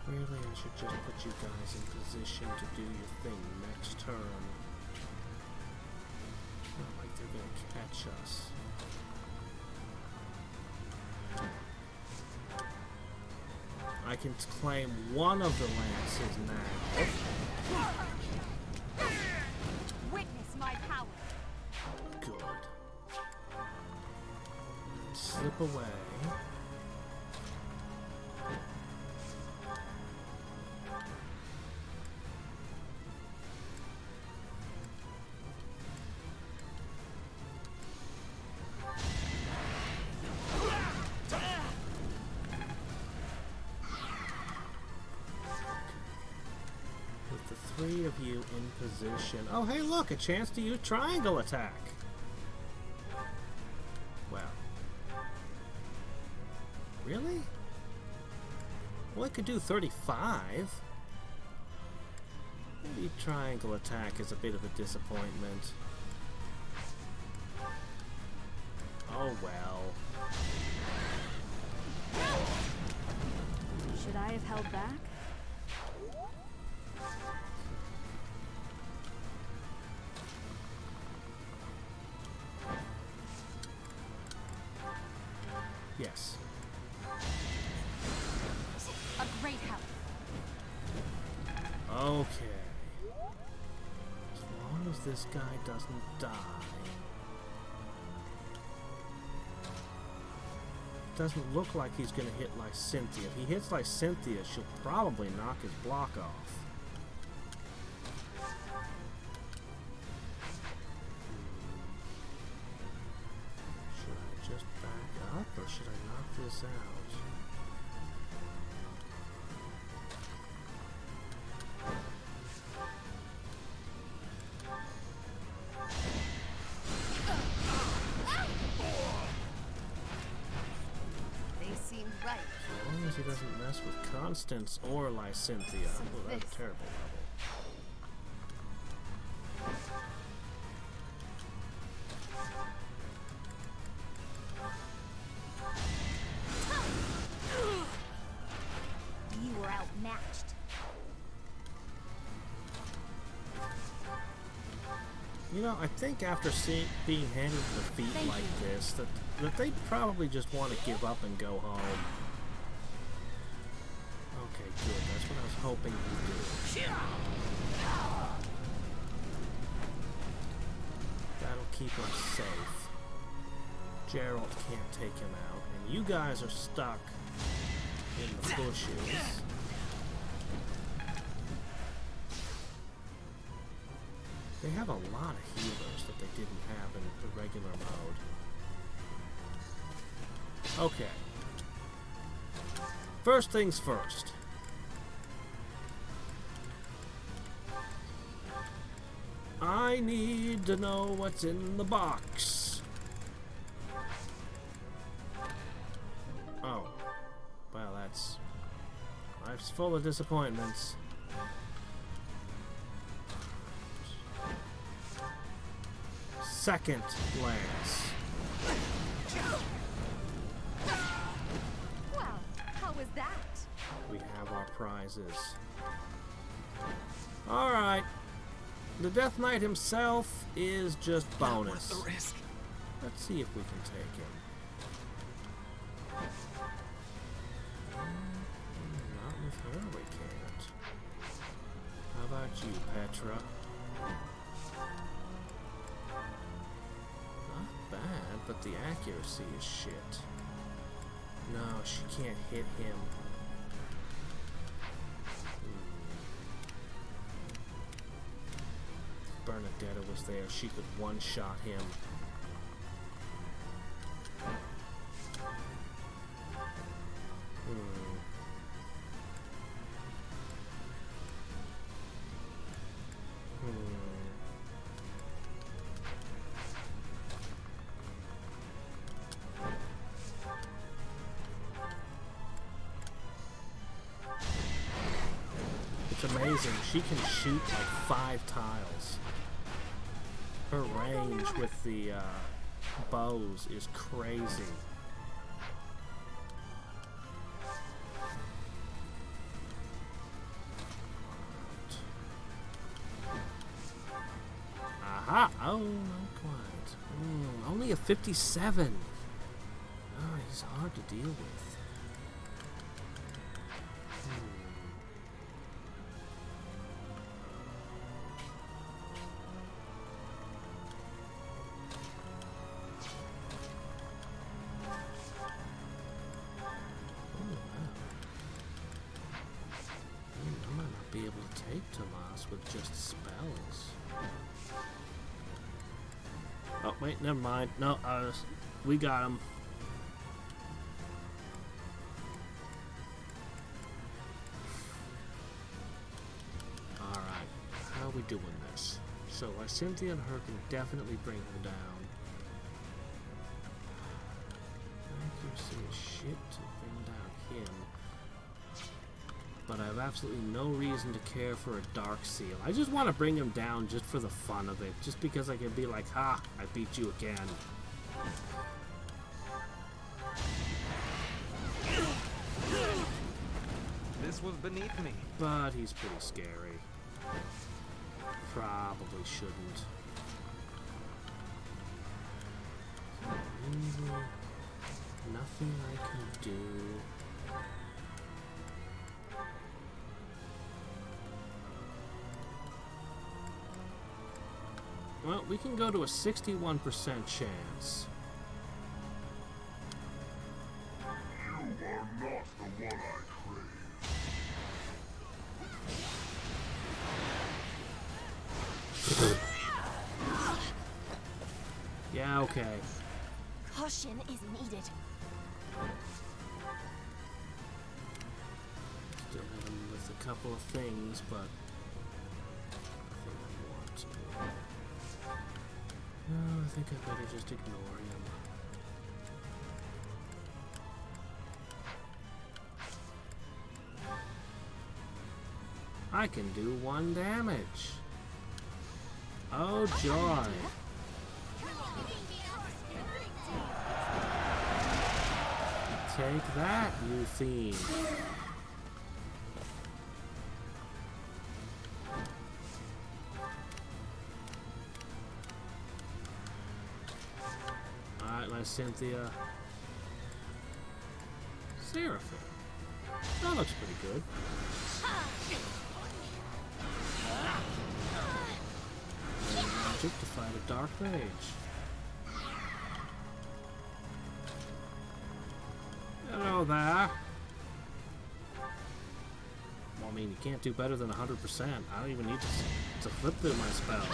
Really, I should just put you guys in position to do your thing next turn. It's not like they're gonna catch us. I can claim one of the lances now. Witness my power. Good. Slip away. Three of you in position. Oh, hey, look, a chance to use triangle attack. Well. Really? Well, I could do 35. Maybe triangle attack is a bit of a disappointment. Oh, well. Should I have held back? Yes. A great help. Okay. As long as this guy doesn't die. Doesn't look like he's gonna hit Lysynthia. If he hits Lysynthia, she'll probably knock his block off. Or should I knock this out? They seem right. As long as he doesn't mess with Constance or Lysynthia. Oh, that's a terrible level. You know, I think after being handed defeat like this, that they'd probably just want to give up and go home. Okay, good. That's what I was hoping you'd do. That'll keep us safe. Gerald can't take him out, and you guys are stuck in the bushes. They have a lot of healers that they didn't have in the regular mode. Okay. First things first. I need to know what's in the box. Oh. Well, that's... life's full of disappointments. Second lance. Well, how was that? We have our prizes. Alright. The Death Knight himself is just bonus. The risk. Let's see if we can take him. Not with her, we can't. How about you, Petra? Not bad, but the accuracy is shit. No, she can't hit him. If Bernadetta was there, she could one-shot him. It's amazing. She can shoot like 5 tiles. Her range with the bows is crazy. Aha! Oh, not quite. Only a 57. Oh, he's hard to deal with. Be able to take Tomas with just spells. Oh wait, never mind. No, we got him. All right, how are we doing this? So Cynthia and her can definitely bring her down. Accuracy is shit to bring down him. But I have absolutely no reason to care for a Dark Seal. I just want to bring him down just for the fun of it. Just because I can be like, ha, I beat you again. This was beneath me. But he's pretty scary. Probably shouldn't. Nothing I can do. Well, we can go to a 61% chance. You are not the one I crave. Yeah, okay. Caution is needed. Still hit him with a couple of things, but no, I think I better just ignore him. I can do 1 damage. Oh joy. Take that, you fiend. Cynthia. Seraphim. That looks pretty good. Magic to fight a dark mage. Hello there. Well, I mean, you can't do better than 100%. I don't even need to flip through my spells.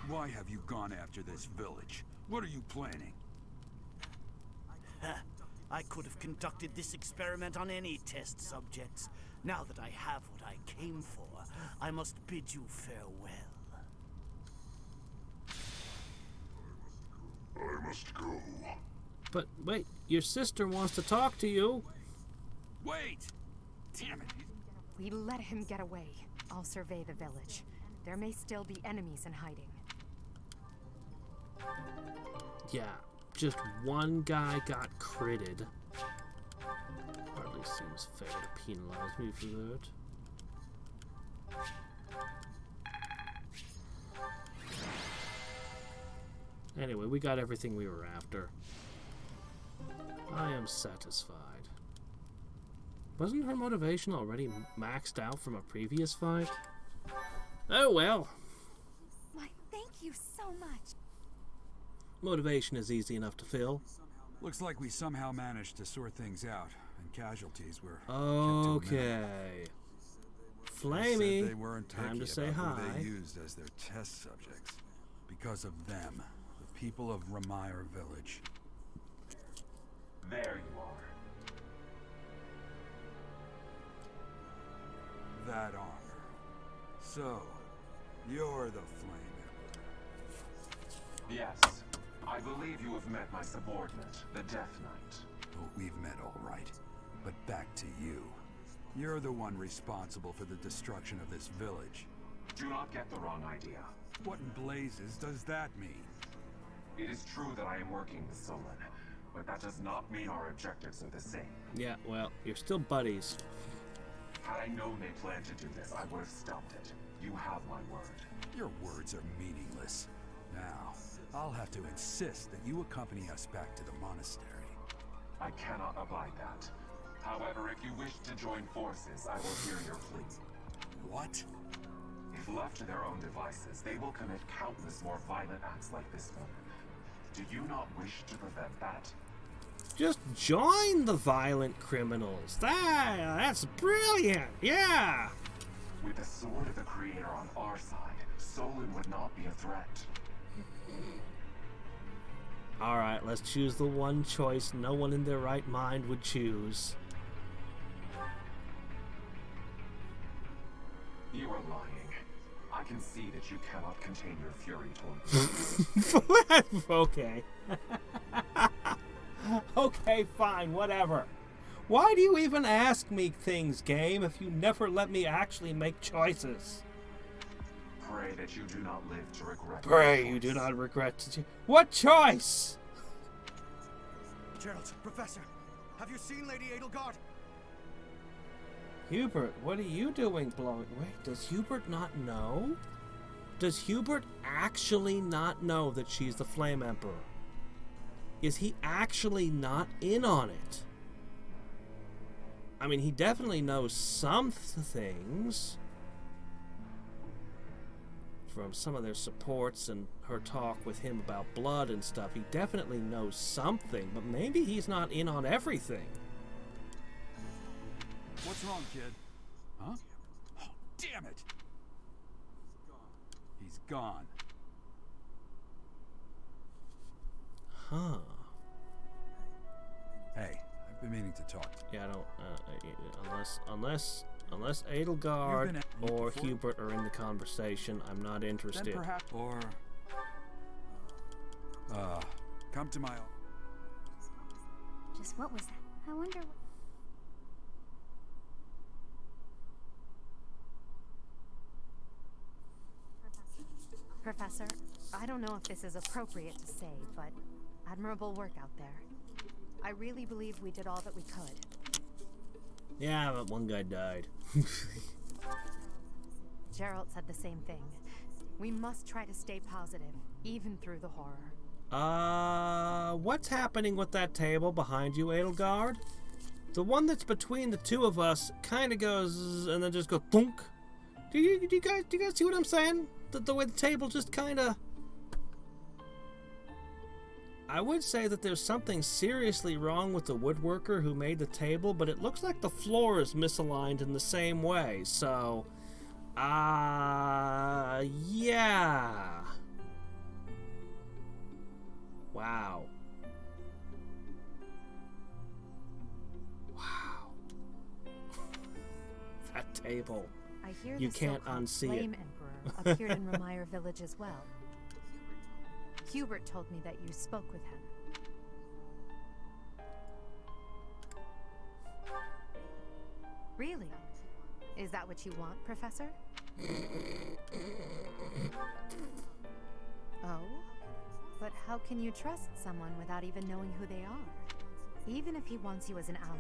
Why have you gone after this village? What are you planning? I could have conducted this experiment on any test subjects. Now that I have what I came for, I must bid you farewell. I must go. But wait, your sister wants to talk to you. Wait! Damn it! We let him get away. I'll survey the village. There may still be enemies in hiding. Yeah, just one guy got critted. Hardly seems fair to penalize me for that. Anyway, we got everything we were after. I am satisfied. Wasn't her motivation already maxed out from a previous fight? Oh well. Why, thank you so much. Motivation is easy enough to fill. Looks like we somehow managed to sort things out, and casualties were okay. Flamey, they weren't time to picky say about hi. who they used as their test subjects. Because of them, the people of Remire Village. There you are. That honor. So, you're the Flame Emperor. Yes. I believe you have met my subordinate, the Death Knight. Oh, we've met all right. But back to you. You're the one responsible for the destruction of this village. Do not get the wrong idea. What in blazes does that mean? It is true that I am working with Solon, but that does not mean our objectives are the same. Yeah, well, you're still buddies. Had I known they planned to do this, I would have stopped it. You have my word. Your words are meaningless. Now, I'll have to insist that you accompany us back to the monastery. I cannot abide that. However, if you wish to join forces, I will hear your plea. What? If left to their own devices, they will commit countless more violent acts like this one. Do you not wish to prevent that? Just join the violent criminals. That's brilliant. Yeah. With the sword of the Creator on our side, Solon would not be a threat. Alright, let's choose the one choice no one in their right mind would choose. You are lying. I can see that you cannot contain your fury towards Okay. Okay, fine, whatever. Why do you even ask me things, game, if you never let me actually make choices? Pray that you do not live to regret. Pray you do not regret. What choice? Gerald, Professor, have you seen Lady Edelgard? Hubert, what are you doing blowing? Wait, does Hubert not know? Does Hubert actually not know that she's the Flame Emperor? Is he actually not in on it? I mean, he definitely knows some things from some of their supports and her talk with him about blood and stuff. He definitely knows something, but maybe he's not in on everything. What's wrong, kid? Huh? Oh, damn it! He's gone. Huh. Hey, I've been meaning to talk to you. Yeah, I don't, unless Edelgard or Hubert are in the conversation, I'm not interested. Then perhaps, or, come to my... Just what was that? I wonder what... Professor, I don't know if this is appropriate to say, but admirable work out there. I really believe we did all that we could. Yeah, but one guy died. Gerald said the same thing. We must try to stay positive, even through the horror. What's happening with that table behind you, Edelgard? The one that's between the two of us kind of goes and then just goes thunk. Do you guys see what I'm saying? The way the table just kind of... I would say that there's something seriously wrong with the woodworker who made the table, but it looks like the floor is misaligned in the same way, so... yeah. Wow. Wow. That table. I hear You the can't so-called unsee Flame it. Emperor appeared in Remire Village as well. Hubert told me that you spoke with him. Really? Is that what you want, Professor? Oh? But how can you trust someone without even knowing who they are? Even if he wants you as an ally,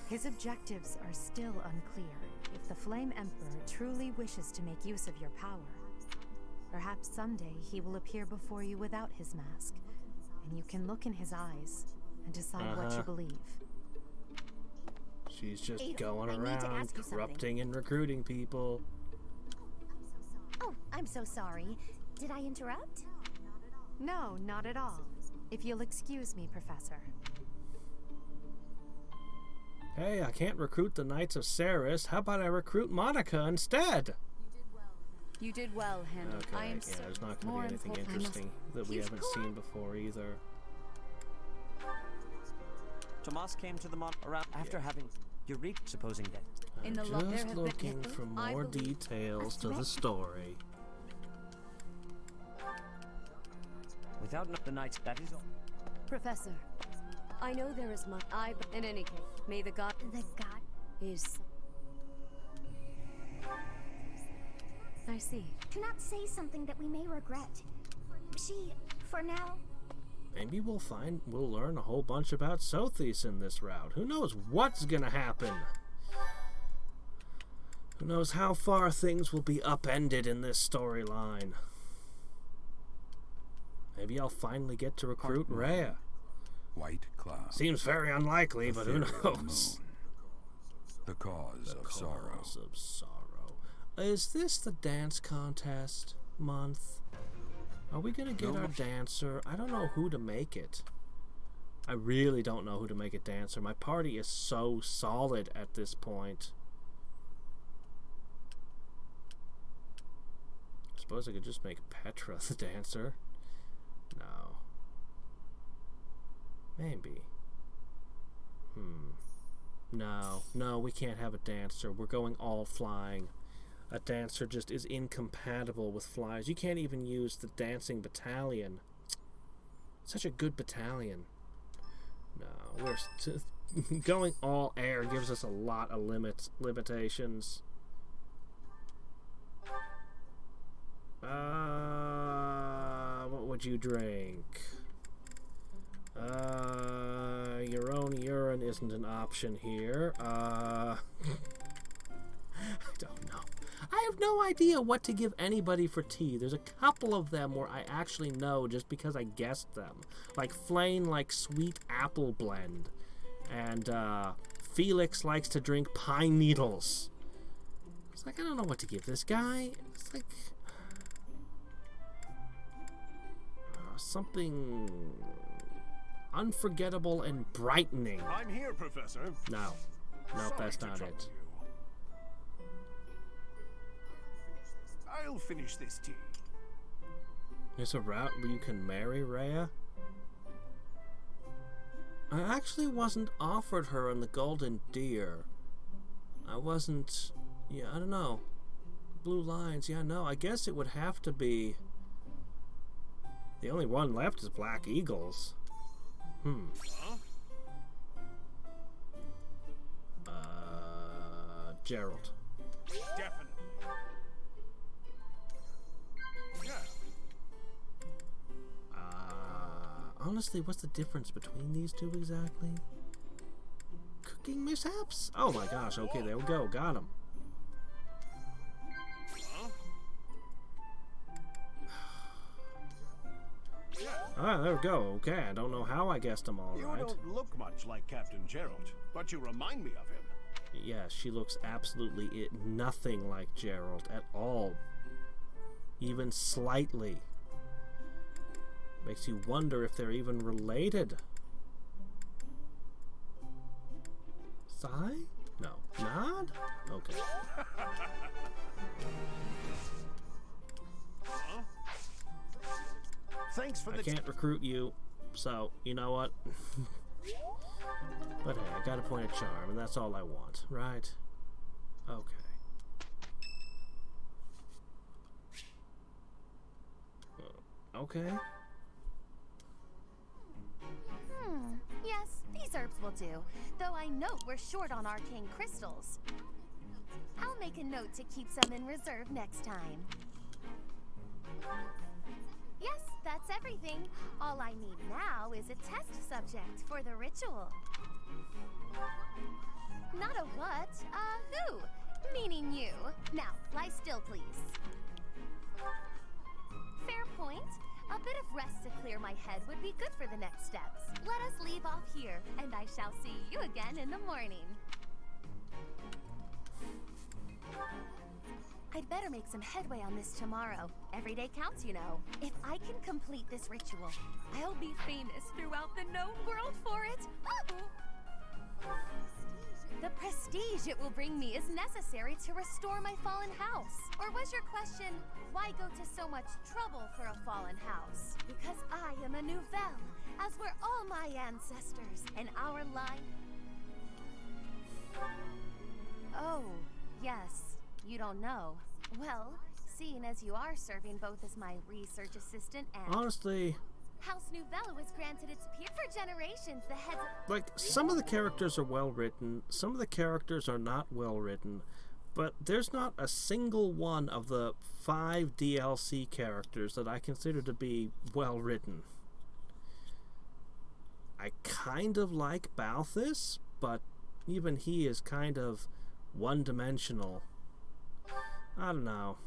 his objectives are still unclear. If the Flame Emperor truly wishes to make use of your power, perhaps someday he will appear before you without his mask, and you can look in his eyes and decide what you believe. She's just going around corrupting and recruiting people. Oh, I'm so sorry. Did I interrupt? No, not at all. If you'll excuse me, Professor. Hey, I can't recruit the Knights of Ceres. How about I recruit Monica instead? You did well, Handel. Okay, I am yeah, there's not going to be anything interesting that we haven't seen before either. Tomas came to the around after having Eureka, supposing that. I'm just looking for more details to the story. Without the Knights, that is all. Professor, I know there is much. In any case, may the god. The god is. I see. Do not say something that we may regret. She, for now. Maybe we'll learn a whole bunch about Sothis in this route. Who knows what's gonna happen? Who knows how far things will be upended in this storyline? Maybe I'll finally get to recruit Rhea. White cloud. Seems very unlikely, but who knows? The cause of sorrow. Is this the dance contest month? Are we gonna get our dancer? I don't know who to make it. I really don't know who to make a dancer. My party is so solid at this point. I suppose I could just make Petra the dancer. No. Maybe. No, we can't have a dancer. We're going all flying. A dancer just is incompatible with flies. You can't even use the dancing battalion. Such a good battalion. No, we're going all air gives us a lot of limitations. What would you drink? Your own urine isn't an option here. I don't know. I have no idea what to give anybody for tea. There's a couple of them where I actually know just because I guessed them. Like Flane likes sweet apple blend. And Felix likes to drink pine needles. It's like, I don't know what to give this guy. It's like something unforgettable and brightening. I'm here, Professor. No, that's not it. I'll finish this tea. There's a route where you can marry Rhea? I actually wasn't offered her in the Golden Deer. I wasn't... Yeah, I don't know. Blue Lines, yeah, no. I guess it would have to be... The only one left is Black Eagles. Gerald. Definitely. Honestly, what's the difference between these two exactly? Cooking mishaps? Oh my gosh, okay, there we go. Got him. Alright, there we go. Okay, I don't know how I guessed him all right. You don't look much like Captain Gerald, but you remind me of him. Yeah, she looks absolutely nothing like Gerald at all. Even slightly. Makes you wonder if they're even related. Sigh? No. Nod? Okay. Thanks for I can't recruit you, so you know what? But hey, I got a point of charm, and that's all I want, right? Okay. Okay. Yes, these herbs will do. Though I note we're short on arcane crystals. I'll make a note to keep some in reserve next time. Yes, that's everything. All I need now is a test subject for the ritual. Not a what? Who? Meaning you. Now, lie still, please. Fair point. A bit of rest to clear my head would be good for the next steps. Let us leave off here, and I shall see you again in the morning. I'd better make some headway on this tomorrow. Every day counts, you know. If I can complete this ritual, I'll be famous throughout the known world for it. The prestige it will bring me is necessary to restore my fallen house. Or was your question, why go to so much trouble for a fallen house? Because I am a nouvelle, as were all my ancestors, and our line... Oh, yes, you don't know. Well, seeing as you are serving both as my research assistant and... Honestly... House Nouvelle was granted its peer for generations. The heads of... Like, some of the characters are well written, some of the characters are not well written, but there's not a single one of the 5 DLC characters that I consider to be well written. I kind of like Balthus, but even he is kind of one-dimensional. I don't know.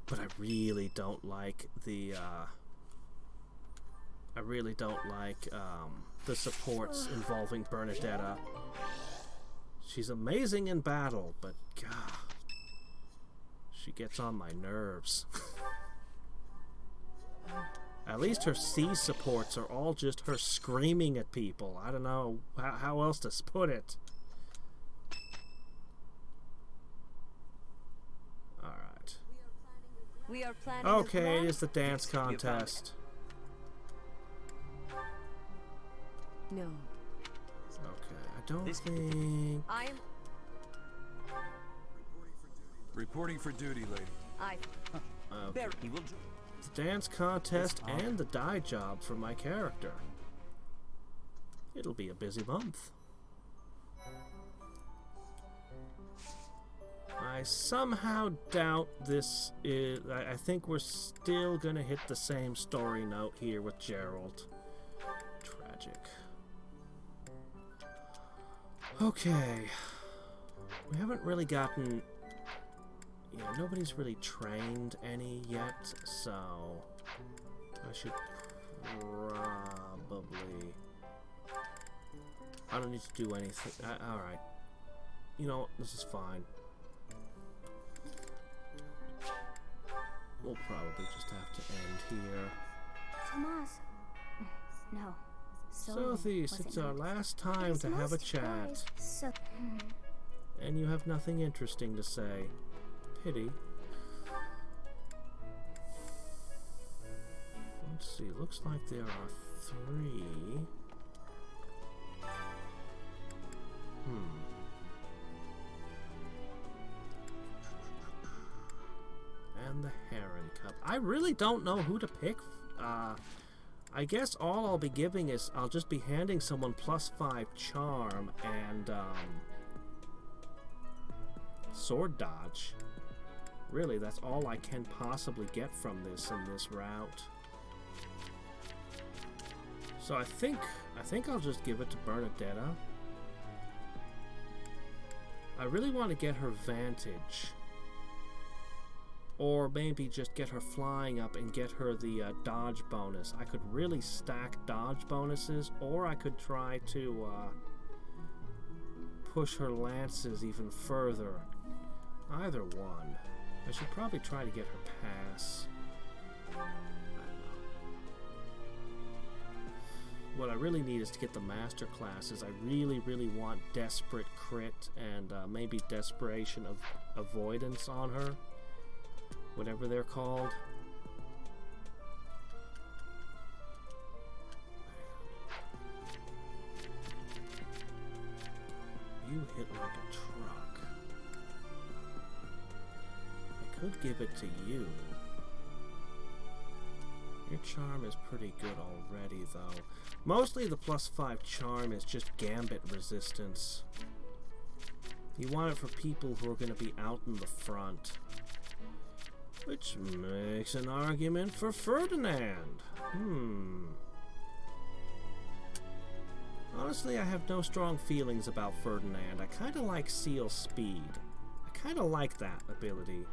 But I really don't like the the supports involving Bernadetta. She's amazing in battle, but God, she gets on my nerves. At least her C supports are all just her screaming at people. I don't know how else to put it. We are planning. Okay, it is the dance contest. No. Okay, I don't think... I'm... Reporting for duty, lady. Okay. The dance contest and the dye job for my character. It'll be a busy month. I somehow doubt this is... I think we're still gonna hit the same story note here with Gerald. Tragic. Okay. We haven't really gotten... Yeah, nobody's really trained any yet, so... I should probably... I don't need to do anything. Alright. You know, this is fine. We'll probably just have to end here. Tomas. No. Sothis, it's our last time to have a chat. And you have nothing interesting to say. Pity. Let's see, looks like there are 3. And the Heron Cup. I really don't know who to pick. I guess all I'll be giving is I'll just be handing someone +5 charm and sword dodge. Really, that's all I can possibly get from this in this route. So I think I'll just give it to Bernadetta. I really want to get her Vantage. Or maybe just get her flying up and get her the dodge bonus. I could really stack dodge bonuses, or I could try to push her lances even further. Either one. I should probably try to get her pass. I don't know. What I really need is to get the master classes. I really, really want Desperate Crit and maybe Desperation of Avoidance on her. Whatever they're called. You hit like a truck. I could give it to you. Your charm is pretty good already, though. Mostly the +5 charm is just gambit resistance. You want it for people who are going to be out in the front. Which makes an argument for Ferdinand. Honestly, I have no strong feelings about Ferdinand. I kind of like Seal's speed. I kind of like that ability.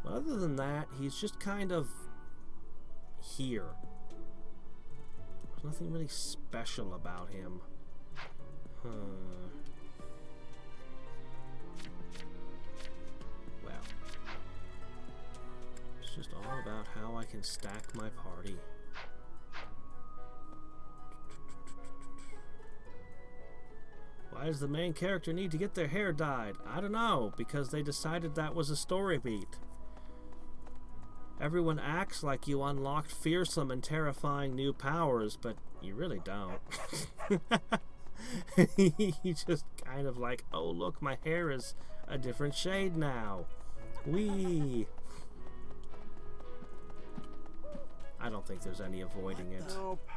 But other than that, he's just kind of here. There's nothing really special about him. Well, it's just all about how I can stack my party. Why does the main character need to get their hair dyed? I don't know, because they decided that was a story beat. Everyone acts like you unlocked fearsome and terrifying new powers, but you really don't. You just kind of like, oh look, my hair is a different shade now. Whee! I don't think there's any avoiding it. Nope.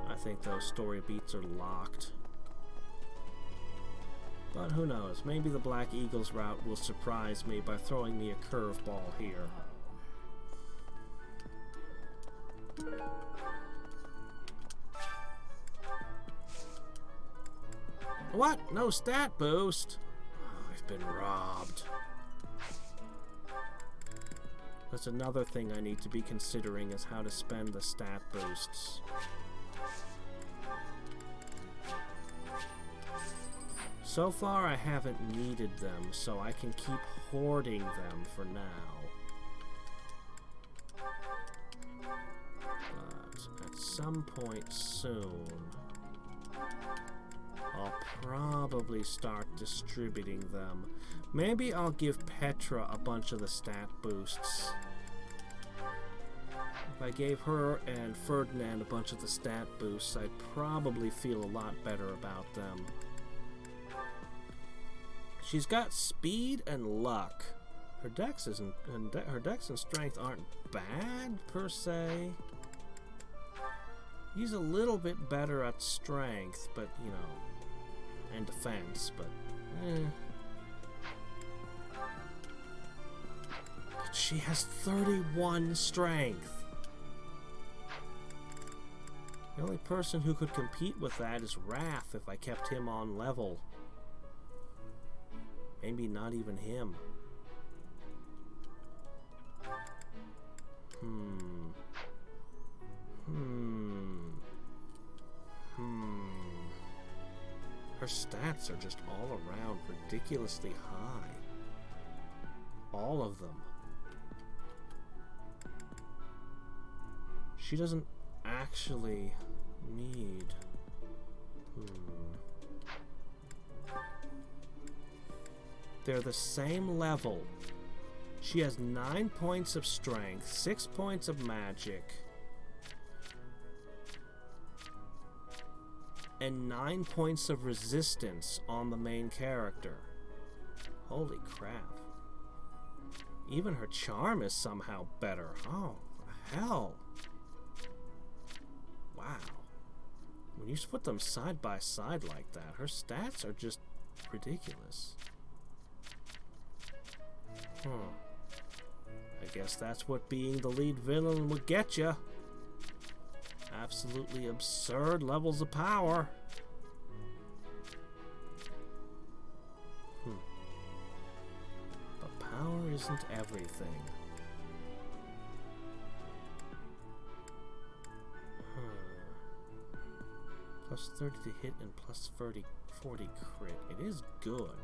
I think those story beats are locked. But who knows, maybe the Black Eagles route will surprise me by throwing me a curveball here. What? No stat boost? Oh, I've been robbed. That's another thing I need to be considering, is how to spend the stat boosts. So far I haven't needed them, so I can keep hoarding them for now. But at some point soon, I'll probably start distributing them. Maybe I'll give Petra a bunch of the stat boosts. If I gave her and Ferdinand a bunch of the stat boosts, I'd probably feel a lot better about them. She's got speed and luck. Her dex and strength aren't bad per se. He's a little bit better at strength, but you know, and defense, but But she has 31 strength. The only person who could compete with that is Wrath if I kept him on level. Maybe not even him. Her stats are just all around ridiculously high. All of them. She doesn't actually need... They're the same level. She has 9 points of strength, 6 points of magic, and 9 points of resistance on the main character. Holy crap. Even her charm is somehow better. Oh, hell. Wow. When you put them side by side like that, her stats are just ridiculous. I guess that's what being the lead villain would get you. Absolutely absurd levels of power. But power isn't everything. Plus 30 to hit and plus 40 crit. It is good.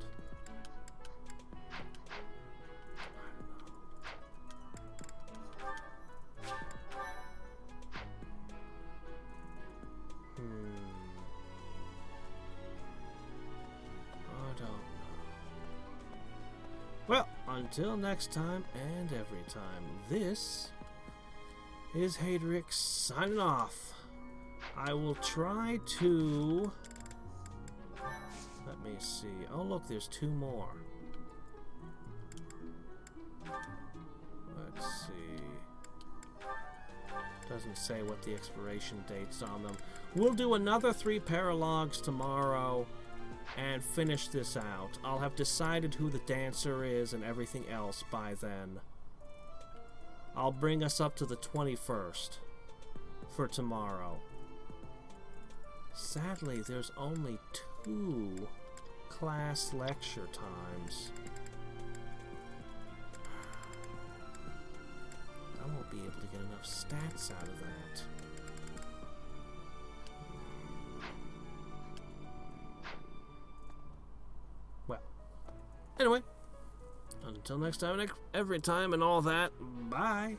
Well, until next time and every time, this is Hadrix signing off. I will try to... Let me see. Oh, look, there's 2 more. Let's see. Doesn't say what the expiration date's on them. We'll do another 3 paralogues tomorrow and finish this out. I'll have decided who the dancer is and everything else by then. I'll bring us up to the 21st for tomorrow. Sadly, there's only 2 class lecture times. I won't be able to get enough stats out of that. Well, anyway, until next time, every time, and all that, bye.